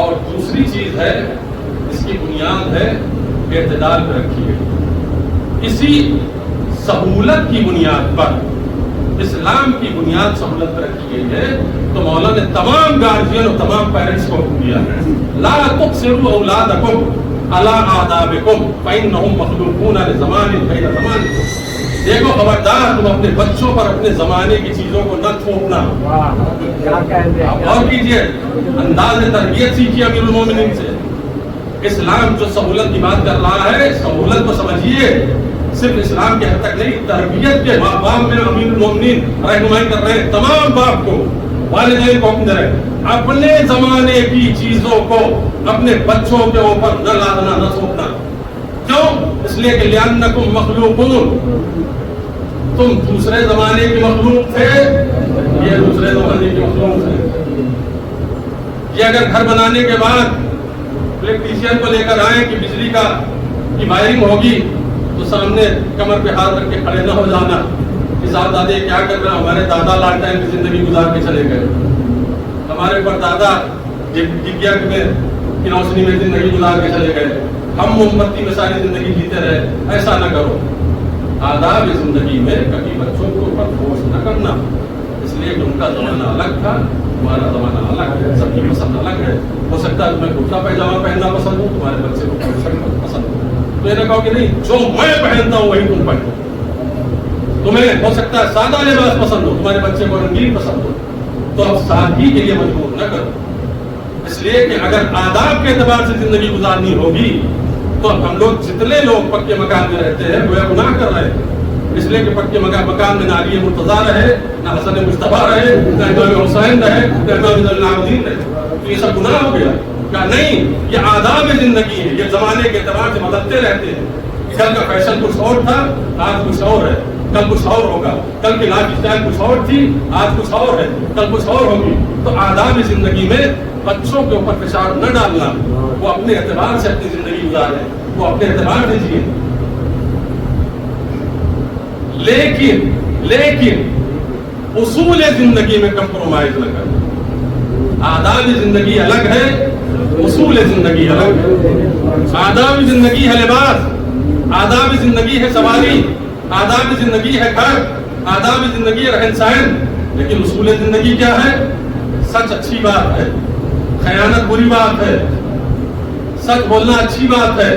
اور دوسری چیز ہے اس کی بنیاد ہے اعتدال پر رکھی ہے. اسی سہولت کی بنیاد پر، اسلام کی بنیاد سہولت پر رکھی گئی ہے. تو مولا نے تمام گارجین اور تمام پیرنٹس کو حکم دیا ہے لا تقصروا اولادکم علی آدابکم فانہم مخلوقون لزمان غیر زمانکم. دیکھو خبردار تم اپنے بچوں پر اپنے زمانے کی چیزوں کو نہ تھوپنا. آپ اور کیجئے، انداز تربیت سیکھیے امیر المومنین سے. اسلام جو سہولت کی بات کر رہا ہے، سہولت کو سمجھیے، صرف اسلام کے حد تک نہیں، تربیت کے باب میں امیر المومنین رہنمائی کر رہے ہیں. تمام باپ کو، والدین کو حکم دے رہے ہیں اپنے زمانے کی چیزوں کو اپنے بچوں کے اوپر نہ لادنا، نہ تھوپنا. کیوں؟ اس لیے کہ لِأَنَّكُمْ مَخْلُوقُونَ، تم دوسرے زمانے کی مخلوق تھے، یہ دوسرے زمانے کی مخلوق تھے. یہ اگر گھر بنانے کے بعد الیکٹریشین کو لے کر آئے کہ بجلی کی وائرنگ ہوگی تو سامنے کمر پہ ہاتھ رکھ کے کھڑے نہ ہو جانا کہ صاحب دادے کیا کر رہے ہیں. ہمارے دادا لائف ٹائم کی زندگی گزار کے چلے گئے، ہمارے پر دادا میں کنوسنی میں زندگی گزار کے چلے گئے، ہم موم بتی میں ساری زندگی جیتے رہے. ایسا نہ کرو. آداب زندگی میں کبھی بچوں کے اوپر فورس نہ کرنا، اس لیے کہ ان کا زمانہ الگ تھا، ہمارا زمانہ الگ ہے، سب کی پسند الگ ہے. ہو سکتا ہے تمہیں کرتا پائجامہ پہننا پسند ہو، تمہارے بچے کو پسند ہو. تو یہ نہ کہو کہ نہیں جو میں پہنتا ہوں وہی تم پہنو. تمہیں ہو سکتا ہے سادہ لباس پسند ہو، تمہارے بچے کو رنگین پسند ہو. تو اب سادگی کے لیے مجبور نہ کرو. اس لیے کہ اگر آداب کے اعتبار سے زندگی گزارنی ہوگی تو اب ہم لوگ جتنے لوگ پکے مکان میں رہتے ہیں وہ گناہ کر رہے ہیں. اس لیے کہ پکے مکان میں نہ علی مرتضیٰ رہے، نہ حسن مصطفیٰ رہے، نہ امام حسین رہے، نہ امام زین العابدین رہے. تو یہ سب گناہ ہو گیا. کیا نہیں، یہ آداب زندگی ہے. یہ زمانے کے اعتبار سے بدلتے رہتے ہیں. کل کا فیشن کچھ اور تھا، آج کچھ اور ہے، کل کچھ اور ہوگا. کل کی لائف اسٹائل کچھ اور تھی، آج کچھ اور ہے، کل کچھ اور ہوگی. تو آداب زندگی میں بچوں کے اوپر فشار نہ ڈالنا. وہ اپنے اعتبار سے اپنی زندگی گزارے، وہ اپنے اعتبار سے جیے. لیکن اصول زندگی میں کمپرومائز نہ کرنا. آداب زندگی الگ ہے، اصول زندگی الگ ہے. آداب زندگی ہے لباس، آداب زندگی ہے سواری، آداب زندگی ہے گھر، آداب زندگی ہے رہن سہن. لیکن اصول زندگی کیا ہے؟ سچ اچھی بات ہے، خیانت بری بات ہے، سچ بولنا اچھی بات ہے،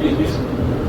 20-20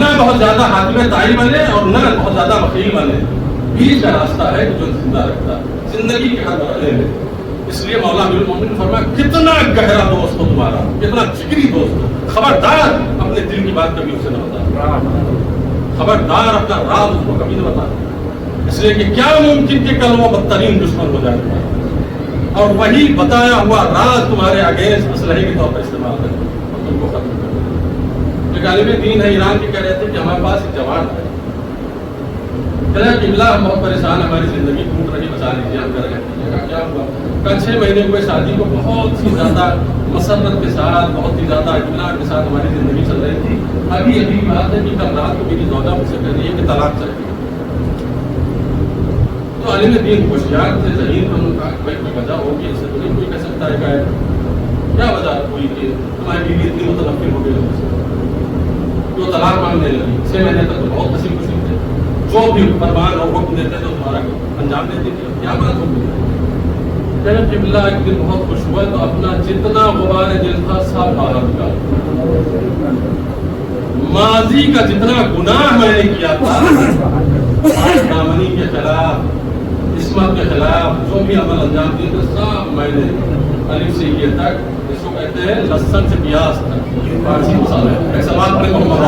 نہ بہت زیادہ حاکم طائی بنے اور نہ بہت زیادہ وکیل بنے، بیچ کا راستہ ہے جو زندہ رکھتا ہے زندگی کے ہر مرحلے میں۔ اس لیے مولا امیر المومنین نے فرمایا کتنا گہرا دوست ہو تمہارا، کتنا جگری دوست ہو، خبردار اپنے دل کی بات کبھی اسے نہ بتا، خبردار اپنا راز اس کو کبھی نہ بتا، اس لیے کہ کیا ممکن کہ کل وہ بدترین دشمن ہو جائے اور وہی بتایا ہوا راز تمہارے اگینسٹ اسلحے کے طور پر استعمال کرے اور تم کو ختم کرے۔ ایک عالم دین ہے ایران کے کہہ رہے تھے کہ ہمارے پاس ایک جوان ہے، قبلہ ہم بہت پریشان، ہماری زندگی ٹوٹ رہی، بچا لیجیے، ہم کر رہے ہیں۔ کیا ہوا؟ کل 6 مہینے ہوئے شادی کو، بہت ہی زیادہ مسرت کے ساتھ، بہت ہی زیادہ اطمینان کے ساتھ ہماری زندگی چل رہی تھی۔ ابھی بات ہے کہ کل رات کو میری زوجہ مجھ سے کہہ رہی ہے کہ طلاق چاہیے۔ تو عالم دین ہوشیار تھے، ذہین تھے، انہوں نے کہا بھائی کوئی وجہ ہوگی، اس سے تو نہیں کوئی کہہ سکتا ہے کیا وجہ ہوئی کہ تمہاری بیوی اتنی متنفر ہو گئی جو طلاق مانگنے لگی۔ 6 مہینے تک تو بہت ہنسی خوشی تھے، جو بھی فرمان اور حکم دیتے تھے تمہارا انجام دیتی تھی، کیا بات ہو گئی؟ کہنے قبلہ ایک دن بہت خوش ہوا تو اپنا جتنا غبار دل تھا سب باہر نکالا، ماضی کا جتنا گناہ میں نے کیا تھا، دامنی کے خلاف، عصمت کے خلاف جو بھی عمل انجام دیے تھے، سب میں نے الف سے یہ تک، اس کو کہتے ہیں لہسن سے پیاز تک، فارسی مسالہ ہے۔ ایک سوال پڑھے محمد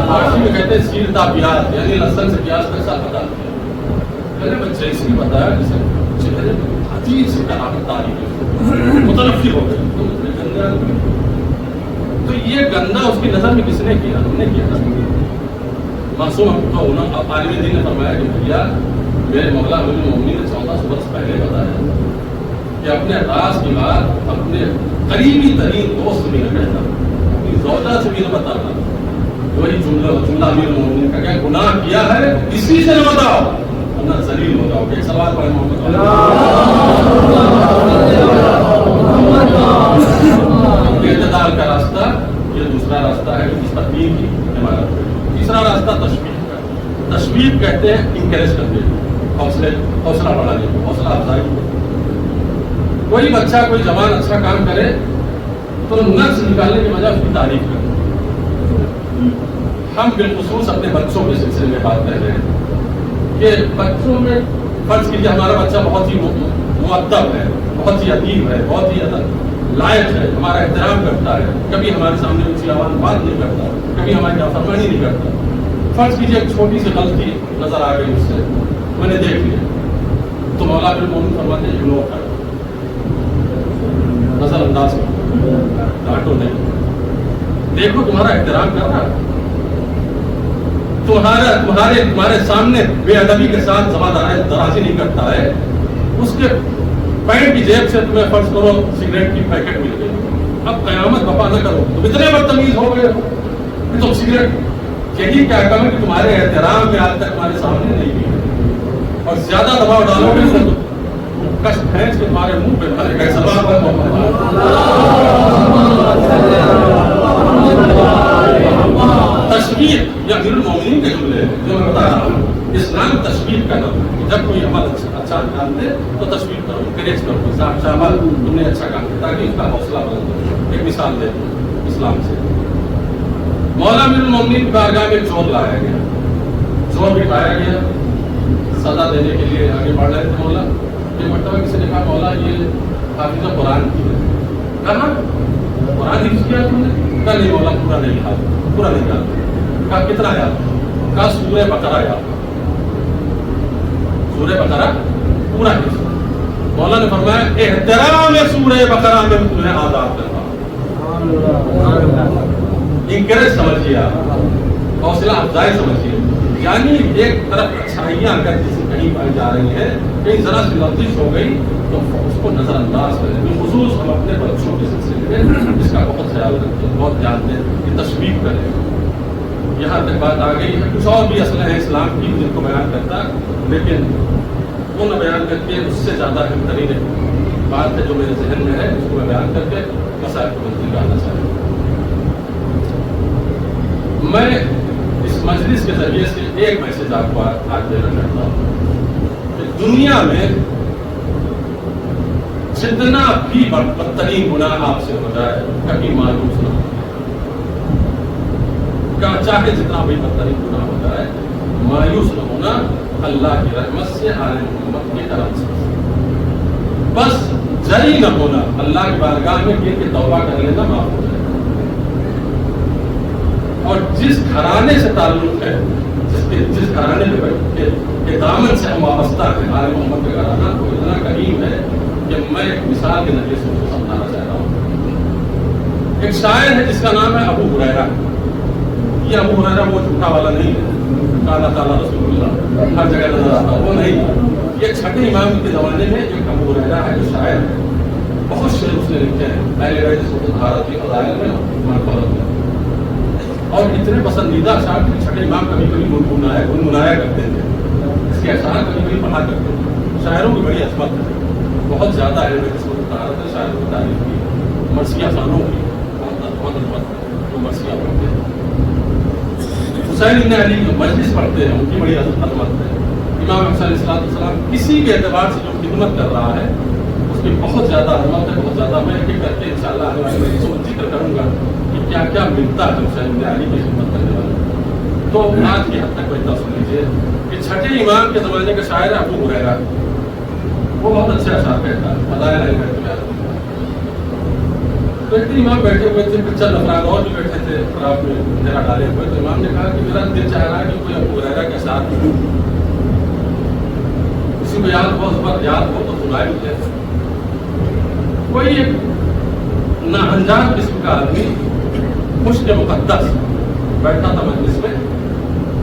فارسی میں کہتے ہیں سیرتا پیاز، یعنی لہسن سے پیاز تک سب بتا دیا۔ میں نے بچے اس لیے بتایا جسے چہرے میں عجیب سی کراہت آئی ہے، متنفر ہو گئے تو یہ گندہ اس کی نظر میں کس نے کیا؟ ہم نے کیا تھا۔ معصوم عالم دین نے فرمایا کہ بھیا میرے مولا امیر المومنین نے 14 برس پہلے بتایا کہ اپنے راز کی بات اپنے قریبی ترین دوست بھی نہ کہنا، اپنی زوجہ سے بھی نہ بتانا۔ وہی جملہ امیر المومنین کا کیا گناہ کیا ہے کسی سے نہ بتاؤ ورنہ ذلیل ہو جاؤ گے۔ ایک سوال پڑھے محمد اعتدال کا راستہ، یہ دوسرا راستہ ہے جو مستقبل کی عمارت ہے۔ تیسرا راستہ تشویق کا، تشویق کہتے ہیں انکریج کرنے کو، حوصلہ بڑھانے کو، حوصلہ افزائی کو۔ کوئی بچہ کوئی جوان اچھا کام کرے تو نقص نکالنے کے بجائے اس کی تعریف کریں۔ ہم بالخصوص اپنے بچوں کے سلسلے میں بات کر رہے ہیں کہ بچوں میں فرض کیجیے ہمارا بچہ بہت ہی مؤدب ہے، بہت ہی ادیب ہے، بہت ہی لائق ہے، ہمارا احترام کرتا ہے، کبھی ہمارے سامنے اونچی آواز بات نہیں کرتا، کبھی ہماری نافرمانی نہیں کرتا۔ فرض کیجیے ایک چھوٹی سی غلطی نظر آ گئی اس سے، میں نے دیکھ لیا تو مولا امیر المومنین فرماتے ہیں اگنور کرو، نظر انداز کرو، ڈانٹو نہیں، دیکھو تمہارا احترام کر رہا ہے، تمہارے سامنے بے ادبی کے ساتھ درازی نہیں کرتا ہے، اس کے پینٹ کی جیب سے تمہیں فرض کرو سگریٹ کی پیکٹ مل گئی، اب قیامت بپا نہ کرو، تم اتنے بدتمیز ہو گئے کہ تم سگریٹ، یہی کیا کم ہے کہ تمہارے احترام میں آج تک تمہارے سامنے نہیں بھی، اور زیادہ دباؤ ڈالو گے تو کش پھینچ کے تمہارے منہ پہ مارے گا۔ سوال پر تشویق یا امیر المومنین کے جملے جو میں بتا رہا ہوں، اسلام تشویق کا نام ہے۔ جب کوئی عمل اچھا انجام دے تو تشویق کرو، انکریج کرو، شاباش تم نے اچھا کام کیا، تاکہ اس کا حوصلہ بلند ہو۔ ایک مثال دے دوں اسلام سے، مولا امیر المومنین کی بارگاہ میں چور لایا گیا، چور بھی پایا گیا، سزا دینے کے لیے آگے بڑھ رہے تھے مولا۔ ایک مرتبہ کسی نے کہا مولا یہ حافظ قرآن کی ہے، کہا قرآن حفظ کیا تم نے؟ کہا نہیں مولا پورا نہیں یاد، پورا نہیں یاد۔ کہا کتنا یاد؟ کہا سورہ بقرہ یاد، سورہ بقرہ پورا حفظ۔ مولا نے فرمایا احترام سورہ بقرہ میں تمہیں آزاد کرتا ہوں، انکریج سمجھیے آپ، حوصلہ افزائی سمجھیے، یعنی ایک طرف اچھائیاں اگر کسی کہیں پائی جا رہی ہیں، کہیں ذرا سی لفظ ہو گئی تو اس کو نظر انداز کریں۔ بالخصوص ہم اپنے بچوں کے سلسلے میں اس کا بہت خیال رکھیں، بہت دھیان دیں کہ تشویق کریں۔ یہاں تک بات آ گئی ہے، کچھ اور بھی اسلحے ہیں اسلام کی جن کو بیان کرتا، لیکن وہ نہ بیان کر کے اس سے زیادہ اہم ترین بات ہے جو میرے ذہن میں ہے، اس کو میں بیان کر کے مسائل کو منتقل کرنا چاہتا ہوں۔ میں اس مجلس کے ذریعے سے ایک میسج آپ کو آج دینا چاہتا ہوں کہ دنیا میں جتنا بھی بدترین گناہ آپ سے ہو جائے کبھی مایوس نہ ہو، چاہے جتنا بھی بدترین گناہ ہو جائے مایوس نہ ہونا، اللہ کی رحمت سے، آل محمد کے کرم سے، بس جری نہ ہونا، اللہ کی بارگاہ میں گر کے توبہ کر لینا، معاف ہو جائے۔ اور جس گھرانے سے تعلق ہے، جس گھرانے کے دامن سے ہم وابستہ ہیں، آل محمد کا گھرانہ، وہ اتنا کریم ہے کہ میں ایک مثال کے ذریعے سے اس کو سمجھانا چاہ رہا ہوں۔ ایک شاعر ہے جس کا نام ہے ابو ہریرہ۔ یہ ابو ہریرہ وہ جھوٹا والا نہیں ہے، کالا کالا رسول اللہ ہر جگہ نظر آتا، وہ نہیں۔ یہ چھٹے امام کے زمانے میں ایک ابو ہریرہ ہے جو شاعر ہے، بہت شعر اس نے لکھے ہیں اہل بیت طہارت کی فضائل میں، منقبت میں، اور اتنے پسندیدہ اشعار کہ چھٹے امام کبھی کبھی گنگنایا کرتے تھے، اس کے اشعار کبھی کبھی پڑھا کرتے تھے۔ شاعروں کی بڑی عظمت ہے، بہت زیادہ اہل بیت طہارت نے شاعروں کی تعریف کی، مرثیہ خانوں کی بہت عظمت ہے جو مرثیہ پڑھتے ہیں۔ حسین بن علی جو مجلس پڑھتے ہیں ان کی بڑی عظمت ہے۔ امام حسین علیہ السلام کسی بھی اعتبار سے جو خدمت کر رہا ہے اس کی بہت زیادہ عظمت ہے، بہت زیادہ۔ میں ایک ایک کر کے انشاءاللہ آنے والے مجلسوں میں ذکر کروں گا کہ کیا کیا ملتا ہے حسین بن علی کی خدمت کرنے والے۔ تو آج کی حد تک بیٹھا سن لیجیے کہ چھٹے امام کے زمانے کا شاعر ہے ابو ہریرہ، وہ بہت اچھے اشعار کہتا ہے، فضائل اہل بیت میں آتا ہے۔ تو ایک دن امام بیٹھے ہوئے تھے، پھر چند افراد اور بھی بیٹھے تھے، آپ نے میرا ڈالے ہوئے، تو امام نے کہا کہ میرا دل چاہ رہا ہے کہ کوئی ابو ہریرہ کے ساتھ کسی کو یاد ہو، اس وقت یاد ہو تو سنائے مجھے۔ کوئی ایک ناانجان قسم کا آدمی مشک مقدس بیٹھا تھا مجلس میں،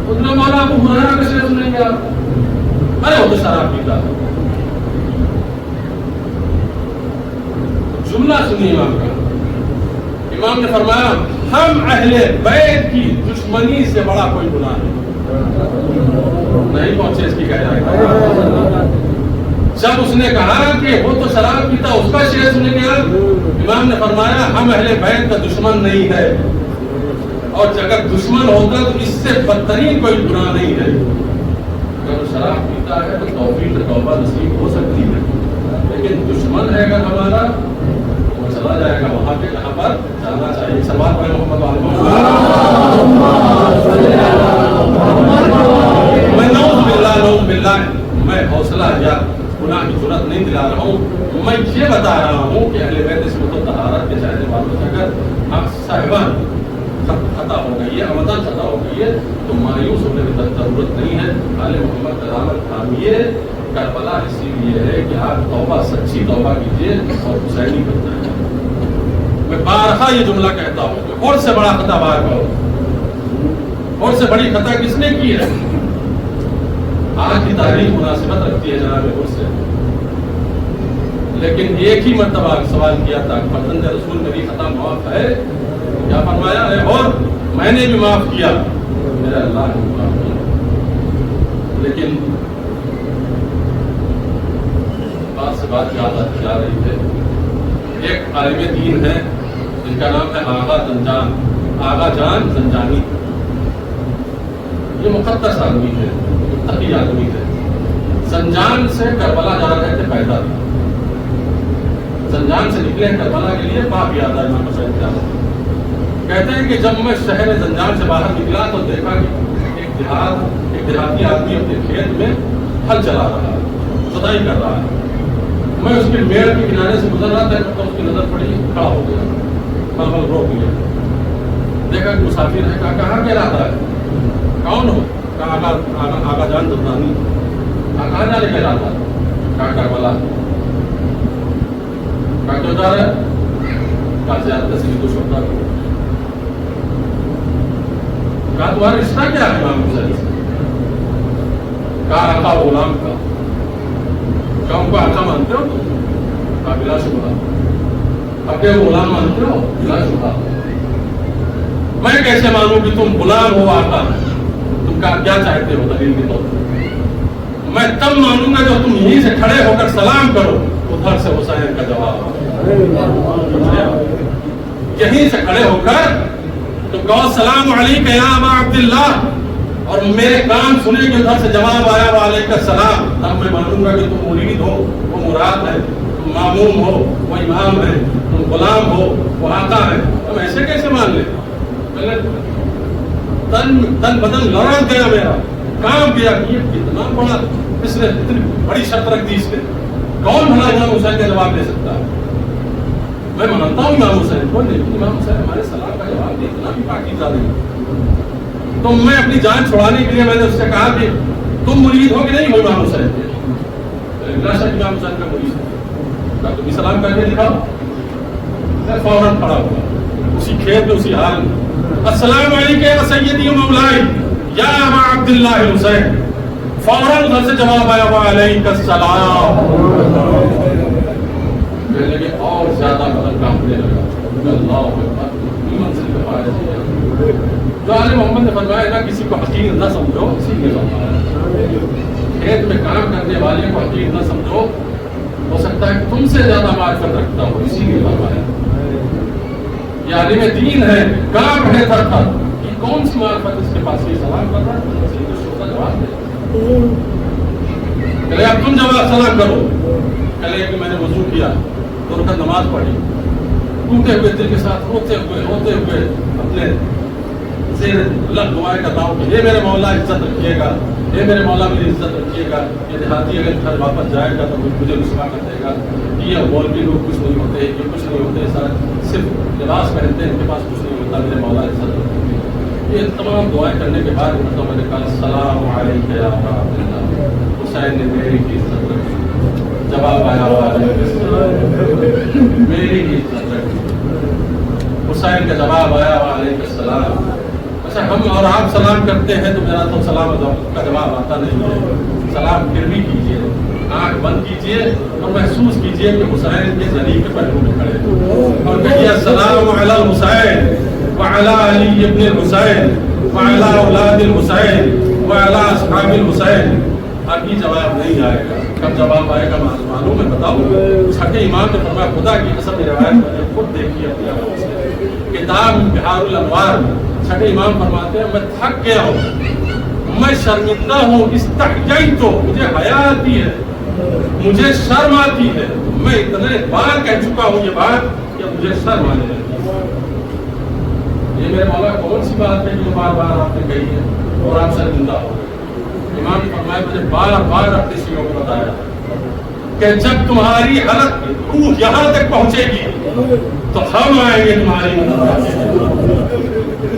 اس نے مولا ابو ہریرہ کے شعر سنیں گے آپ؟ ارے وہ تو شراب پیتا ہے۔ جملہ سنی امام کا، امام نے فرمایا ہم اہل بیت کی دشمنی سے بڑا کوئی گناہ نہیں پہنچے اس کی گہرائی۔ جب اس نے کہا کہ وہ تو شراب پیتا، اس کا شعر سنے گے آپ؟ امام نے فرمایا ہم اہل بیت کا دشمن نہیں ہے، اور اگر دشمن ہوتا تو اس سے بدترین کوئی گناہ نہیں ہے۔ اگر وہ شراب پیتا ہے تو توفیق توبہ نصیب ہو سکتی ہے، لیکن دشمن ہے اگر ہمارا وہ چلا جائے گا وہاں پہ جہاں پر جانا چاہیے۔ سلوات پڑھیں محمد نعوذ باللہ، میں حوصلہ یا گناہ کی جرات نہیں دلا رہا ہوں، میں یہ بتا رہا ہوں کہ اہل بیت عصمت و طہارت کے چاہنے والوں سے اگر آپ صاحبان خطا ہو گئی ہے، عمدن خطا ہو گئی ہے، تو مایوس ہونے کی ضرورت نہیں ہے۔ آل محمد کا دامن تھامیے، کربلا اسی لیے ہے کہ آپ توبہ، سچی توبہ کیجیے اور حسینی بن جائیں۔ میں بارہا یہ جملہ کہتا ہوں کہ اور سے بڑا خطا بار کرو، اور سے بڑی خطا کس نے کی ہے؟ آج کی تاریخ مناسبت رکھتی ہے جناب اور سے، لیکن ایک ہی مرتبہ سوال کیا تھا فرزند رسول میری خطا معاف ہے؟ کیا فرمایا ہے؟ اور میں نے بھی معاف کیا، میرا اللہ نے معاف کیا۔ لیکن بات سے بات یاد آ رہی ہے، ایک عالم دین ہے جن کا نام ہے آغا جان زنجانی۔ یہ مقدس آدمی ہے، متقی آدمی ہے۔ زنجان سے کربلا جا رہے تھے پیدل، زنجان سے نکلے کربلا کے لیے، باپ یاد آئے امام حسین کا۔ کہتے ہیں کہ جب میں شہر زنجان سے باہر نکلا تو دیکھا کہ ایک دیہاتی آدمی اپنے کھیت میں ہل چلا رہا ہے، جتائی کر رہا ہے۔ میں اس کے میڑ کے کنارے سے گزر رہا تھا تو اس کی نظر پڑی، کھڑا ہو گیا، ململ روک لیا، دیکھا کہ مسافر ہے، کہا کہاں کہہ رہا ہے؟ کون ہو؟ کہا آغا جان زنجانی۔ کہاں جانے کہہ رہا تھا؟ کہا کربلا۔ کہا کیوں جا رہا ہے؟ کہا زیادہ سے تو شبدہ کو۔ کہا تمہارا رشتہ کیا ہے امام حسین سے؟ کہا آقا غلام کا۔ کہا ان کو آقا مانتے ہو تم؟ کہا بلا شبہ۔ اپنے غلام مانتے ہو؟ بلا شبہ۔ میں کیسے مانوں کہ تم غلام ہو آقا؟ تم کیا چاہتے ہو دلیل کے طور پر؟ میں تب مانوں گا جب تم یہیں سے کھڑے ہو کر سلام کرو، ادھر سے حسین کا جواب، یہیں سے کھڑے ہو کر تم کہو السلام علیکم یا ابا عبداللہ، اور میرے کان سنے کہ ادھر سے جواب آیا وعلیکم السلام، تب میں مانوں گا کہ تم مرید ہو، وہ مراد ہے، تم معموم ہو، وہ امام ہے، تم غلام ہو، وہ آقا ہے. ہم ایسے کیسے مان لیں؟ تن بدن لڑک گیا میرا، کام کیا کہ یہ کتنا بڑا، اس نے اتنی بڑی شرط رکھ دی. اس نے کون بھلا امام حسین کا جواب دے سکتا ہے؟ میں مانتا ہوں امام حسین کو، لیکن امام حسین ہمارے سلام کا جواب دے اتنا بھی پاکیزہ نہیں. تو میں اپنی جان چھڑانے کے لیے میں نے اس سے کہا کہ تم مرید ہو کہ نہیں ہو امام حسین کے؟ امام حسین کا مرید ہے، تم سلام کر کے دکھاؤ. میں فوراً کھڑا ہوا اسی کھیت میں اسی حال میں، السلام علیکم یا سیدی و مولائی یا ابا عبداللہ حسین. فوراً ادھر سے جواب آیا وعلیکم السلام. میں لگے اور زیادہ بدن کانپنے لگا. اللہ اکبر، منزل پہ پائے. جو آل محمد نے فرمایا نا کسی کو حقیر نہ سمجھو، اسی نے فرمایا کھیت میں کام کرنے والے کو حقیر نہ سمجھو، ہو سکتا ہے تم سے زیادہ معرفت رکھتا ہو، اسی نے فرمایا. یہ عالم دین ہے، کام ہے تھر تھر، یہ کون سی معرفت اس کے پاس؟ یہ سلام کر رہا ہے، جواب دے. کہلے اب تم جواب سلام کرو. کہلے کہ میں نے وضو کیا، 2 رکعت نماز پڑھی، ٹوٹے ہوئے دل کے ساتھ روتے ہوئے اپنے اللہ دعائیں کرتا ہوں کہ یہ میرے مولا عزت رکھیے گا، یہ میرے مولا میری عزت رکھیے گا. یہ دیہاتی اگر گھر واپس جائے گا تو مجھے رسوا کر دے گا. یہ مولوی لوگ کچھ نہیں ہوتے، یہ کچھ نہیں ہوتے، سارے صرف لباس پہنتے ہیں، ان کے پاس کچھ نہیں ہوتا. میرے مولا عزت رکھیے. یہ تمام دعائیں کرنے کے بعد میں نے کہا السلام علیکم یا ابا عبداللہ. حسین نے میری کی عزت رکھی. جواب آیا میری کی عزت رکھی. حسین کا جواب آیا وعلیکم السلام. اچھا ہم اور آپ سلام کرتے ہیں تو میرا تو سلام کا جواب آتا نہیں ہے. سلام پھر بھی کیجیے، آنکھ بند کیجیے اور محسوس کیجیے کہ حسین کے ذریعے کے پہلو میں کھڑے ہیں اور کہیے السلام علی الحسین وعلی علی ابن الحسین وعلی اولاد الحسین وعلی اصحاب الحسین. ابھی جواب نہیں آئے گا. کب جواب آئے گا معلوم ہے، بتاؤں. چھٹے امام نے فرمایا خدا کی قسم یہ روایت میں نے خود دیکھی اپنی آنکھوں سے، کتاب بہار الانوار میں چھٹے امام فرماتے ہیں میں تھک گیا ہوں، میں شرمندہ ہوں، استحییت، مجھے حیا آتی ہے، مجھے شرم آتی ہے. میں اتنے بار کہہ چکا ہوں یہ بات کہ مجھے شرم آنے لگی. یہ میرے مولا کون سی بات ہے جو بار بار آپ نے کہی ہے اور آپ شرمندہ ہو گئے؟ امام نے فرمایا مجھے بار بار اپنے سیوں کو بتایا کہ جب تمہاری حالت روح یہاں تک پہنچے گی تو ہم آئیں گے تمہاری مدد.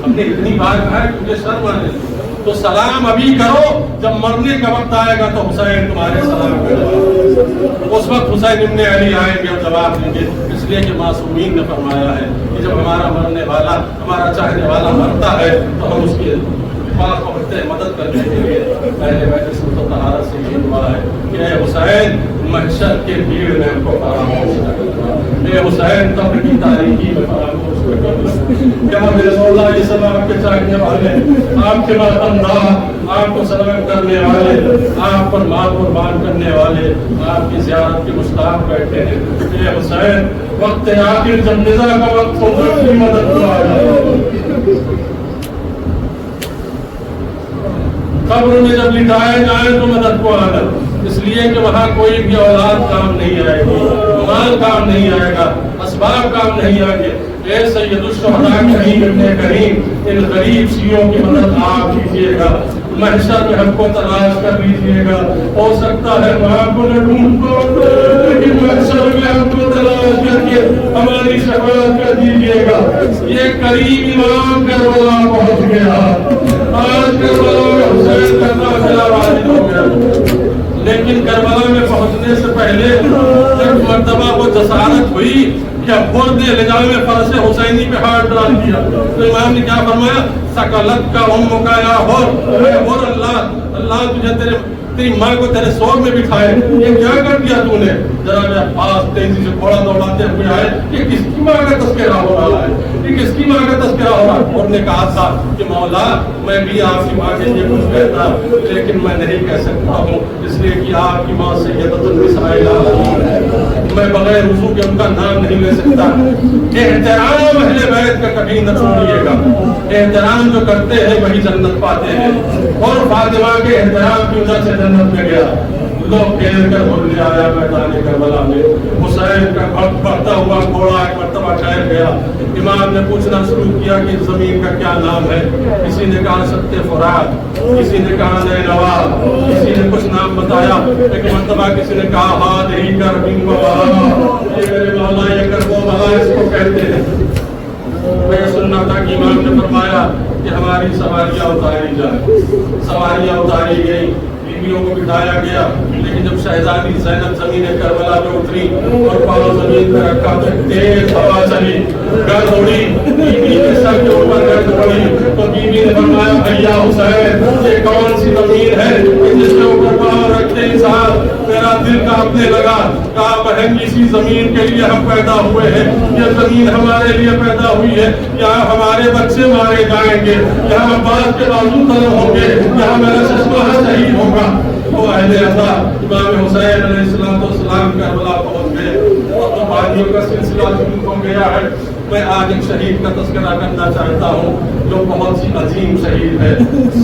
ہم نے اتنی بار کہا کہ مجھے شرم آنے لگی. تو سلام ابھی کرو، جب مرنے کا وقت آئے گا تو حسین تمہارے سلام کرو. اس وقت حسین ابن علی آئیں گے اور جواب دیں گے. اس لیے کہ معصومین نے فرمایا ہے کہ جب ہمارا مرنے والا، ہمارا چاہنے والا مرتا ہے تو ہم اس کے پاس پہنچتے ہیں مدد کرنے کے لیے. پہلے بیت صورت و طہارت سے یہ دعا ہے کہ اے حسین محشر کے بھیڑ میں ہم کو فراموش نہ کرنا، اے حسین قبر کی تاریکی میں فراموش نہ کرنا. کیا میرے مولا یہ سب آپ کے چاہنے والے، آپ کے ماتمدار، آپ کو سلام کرنے والے، آپ پر مال قربان کرنے والے، آپ کی زیارت کے مشتاق بیٹھے ہیں. اے حسین وقت آخر جب نزا کا وقت ہوگا اپنی مدد کو آ جائے. قبر میں جب لٹائے جائیں تو مدد کو آنا، اس لیے کہ وہاں کوئی بھی اولاد کام نہیں آئے گی، مال کام نہیں آئے گا، اسباب کام نہیں آئیں گے. اے سید الشہداء کریم ابن کریم، ان غریب شیعوں کی مدد آپ کیجیے گا. محشر میں ہم کو تلاش کر لیجیے گا. ہو سکتا ہے وہاں کو نہ ڈھونڈ پاؤ لیکن محشر میں ہم کو تلاش کر کے ہماری شفاعت کر دیجیے گا. یہ کریم امام کربلا پہنچ گیا. آج کربلا میں حسین کا قافلہ واحد ہو گیا. لیکن کربلا میں پہنچنے سے پہلے ایک مرتبہ وہ جسارت ہوئی کہ خود لجام فرس حسینی پہ ہاتھ ڈال دیا. تو امام نے کیا فرمایا؟ سکلت کا امک یا ہور، اللہ تجھے تیری ماں کو تیرے سور میں بٹھائے. یہ کیا کر دیا تو نے؟ جناب عباس تیزی سے گھوڑا دوڑاتے ہوئے آئے. یہ کس کی ماں کا تذکرہ ہو رہا ہے؟ یہ کس کی ماں کا تذکرہ ہو رہا ہے؟ اور نے کہا تھا کہ مولا میں بھی آپ کی ماں کے لیے کچھ کہتا لیکن میں نہیں کہہ سکتا ہوں، اس لیے کہ آپ کی ماں سیدۃ النساء، میں بغیر وضو کے ان کا نام نہیں لے سکتا۔ احترام اہل بیت کا کبھی نہ چھوڑیے گا، احترام جو کرتے ہیں وہی جنت پاتے ہیں، اور فاطمہ کے احترام کی وجہ سے جنت میں گیا۔ لوگ کھیل کر بول لے آیا میدان کربلا میں، حسین کا بڑھتا ہوا گھوڑا ایک مرتبہ ٹھہر گیا، امام نے پوچھنا شروع کیا کہ زمین کا کیا نام ہے، کسی نے کہا سبت فرات، کسی نے کہا نینوا، کسی نے کچھ نام بتایا، ایک مرتبہ کسی نے کہا ہاتھ ہی کر بنگ یہ میرے مولا یہ کر وہ بلا اس کو کہتے ہیں۔ میں سننا تھا کہ امام نے فرمایا کہ ہماری سواریاں اتاری جائیں، سواریاں اتاری گئی، بیویوں کو بٹھایا گیا، لیکن جب شہزادی زینب زمین کربلا پہ اتری اور پاؤں زمین پہ رکھا تو تیز ہوا چلی، گرد اڑی، بیوی کے سر کے اوپر گرد پڑی تو بیوی نے فرمایا بھیا حسین یہ کون سی زمین ہے کہ جس کے اوپر پاؤں رکھتے ہی ساتھ میرا دل کانپنے لگا۔ کہا بہن اسی زمین کے لیے ہم پیدا ہوئے ہیں، یہ زمین ہمارے لیے پیدا ہوئی ہے، یہاں ہمارے بچے مارے جائیں گے، یہاں عباس کے بازو طلب ہوں گے، یہاں میرا چشمہ شہید ہوگا۔ تو اہل اللہ امام حسین علیہ السلام کربلا پہنچ گئے اور تو بانیوں کا سلسلہ شروع ہو گیا ہے۔ میں آج ایک شہید کا تذکرہ کرنا چاہتا ہوں جو بہت سی عظیم شہید ہے،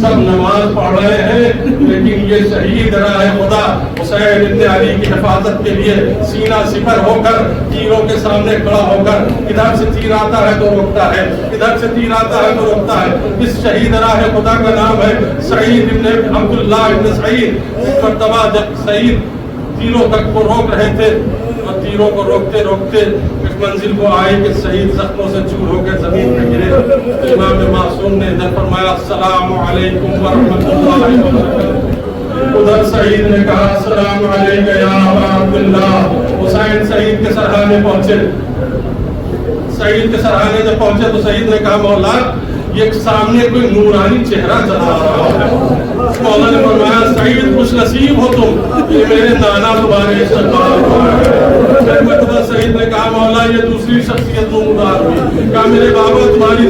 سب نماز پڑھ رہے ہیں لیکن یہ شہید راہ خدا حسین ابن علی کی حفاظت کے لیے سینہ سپر ہو کر تیروں کے سامنے کھڑا ہو کر ادھر سے تیر آتا ہے تو روکتا ہے، ادھر سے تیر آتا ہے تو روکتا ہے۔ اس شہید راہ خدا کا نام ہے سعید ابن عبداللہ ابن سعید۔ ایک مرتبہ جب سعید تیروں تک کو روک رہے تھے اور تیروں کو روکتے روکتے ایک منزل کو آئے کہ شہید زخموں سے چور ہو کے زمین پہ گرے۔ امام معصوم نے ادھر فرمایا السلام علیکم ورحمۃ اللہ وبرکاتہ، ادھر شہید نے کہا السلام علیکم یا ابا عبداللہ۔ حسین شہید کے سرحانے پہنچے، شہید کے سرحانے جب پہنچے تو شہید نے کہا مولا یہ سامنے کوئی نورانی چہرہ چلا رہا ہے۔ مولا نے فرمایا سعید خوش نصیب ہو تم، یہ میرے نانا تمہارے استقبال ہوا ہے۔ سعید نے کہا مولا یہ دوسری شخصیت نمودار ہوئی، کہا میرے بابا تمہاری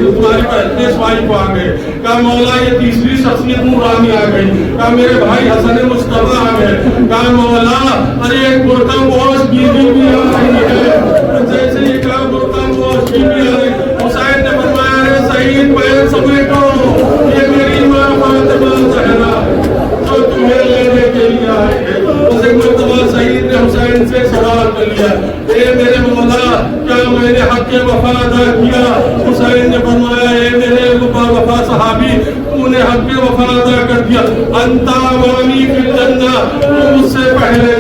پیشوائی کو آ گئے، کہا مولا یہ تیسری شخصیت نورانی آ گئی، کہا میرے بھائی حسن مصطفیٰ آ گئے، کہا مولا ارے ایک برقع پوش بیوی بھی آ رہی ہے، جیسے یہ کہا برقع پوش بیوی آ رہی۔ حسین نے فرمایا ارے سعید پیر سمیٹو، یہ میری ماں فاطمہ زہرا جو تمہیں لینے کے لیے آئے ہیں۔ اس ایک مرتبہ سعید نے حسین سے سوال کر لیا اے میرے مولا کیا میں نے حق وفا ادا کیا؟ حسین نے فرمایا اے میرے وفا صحابی تو نے حق وفا ادا کر دیا، انت امامی فی الجنہ، تو مجھ سے پہلے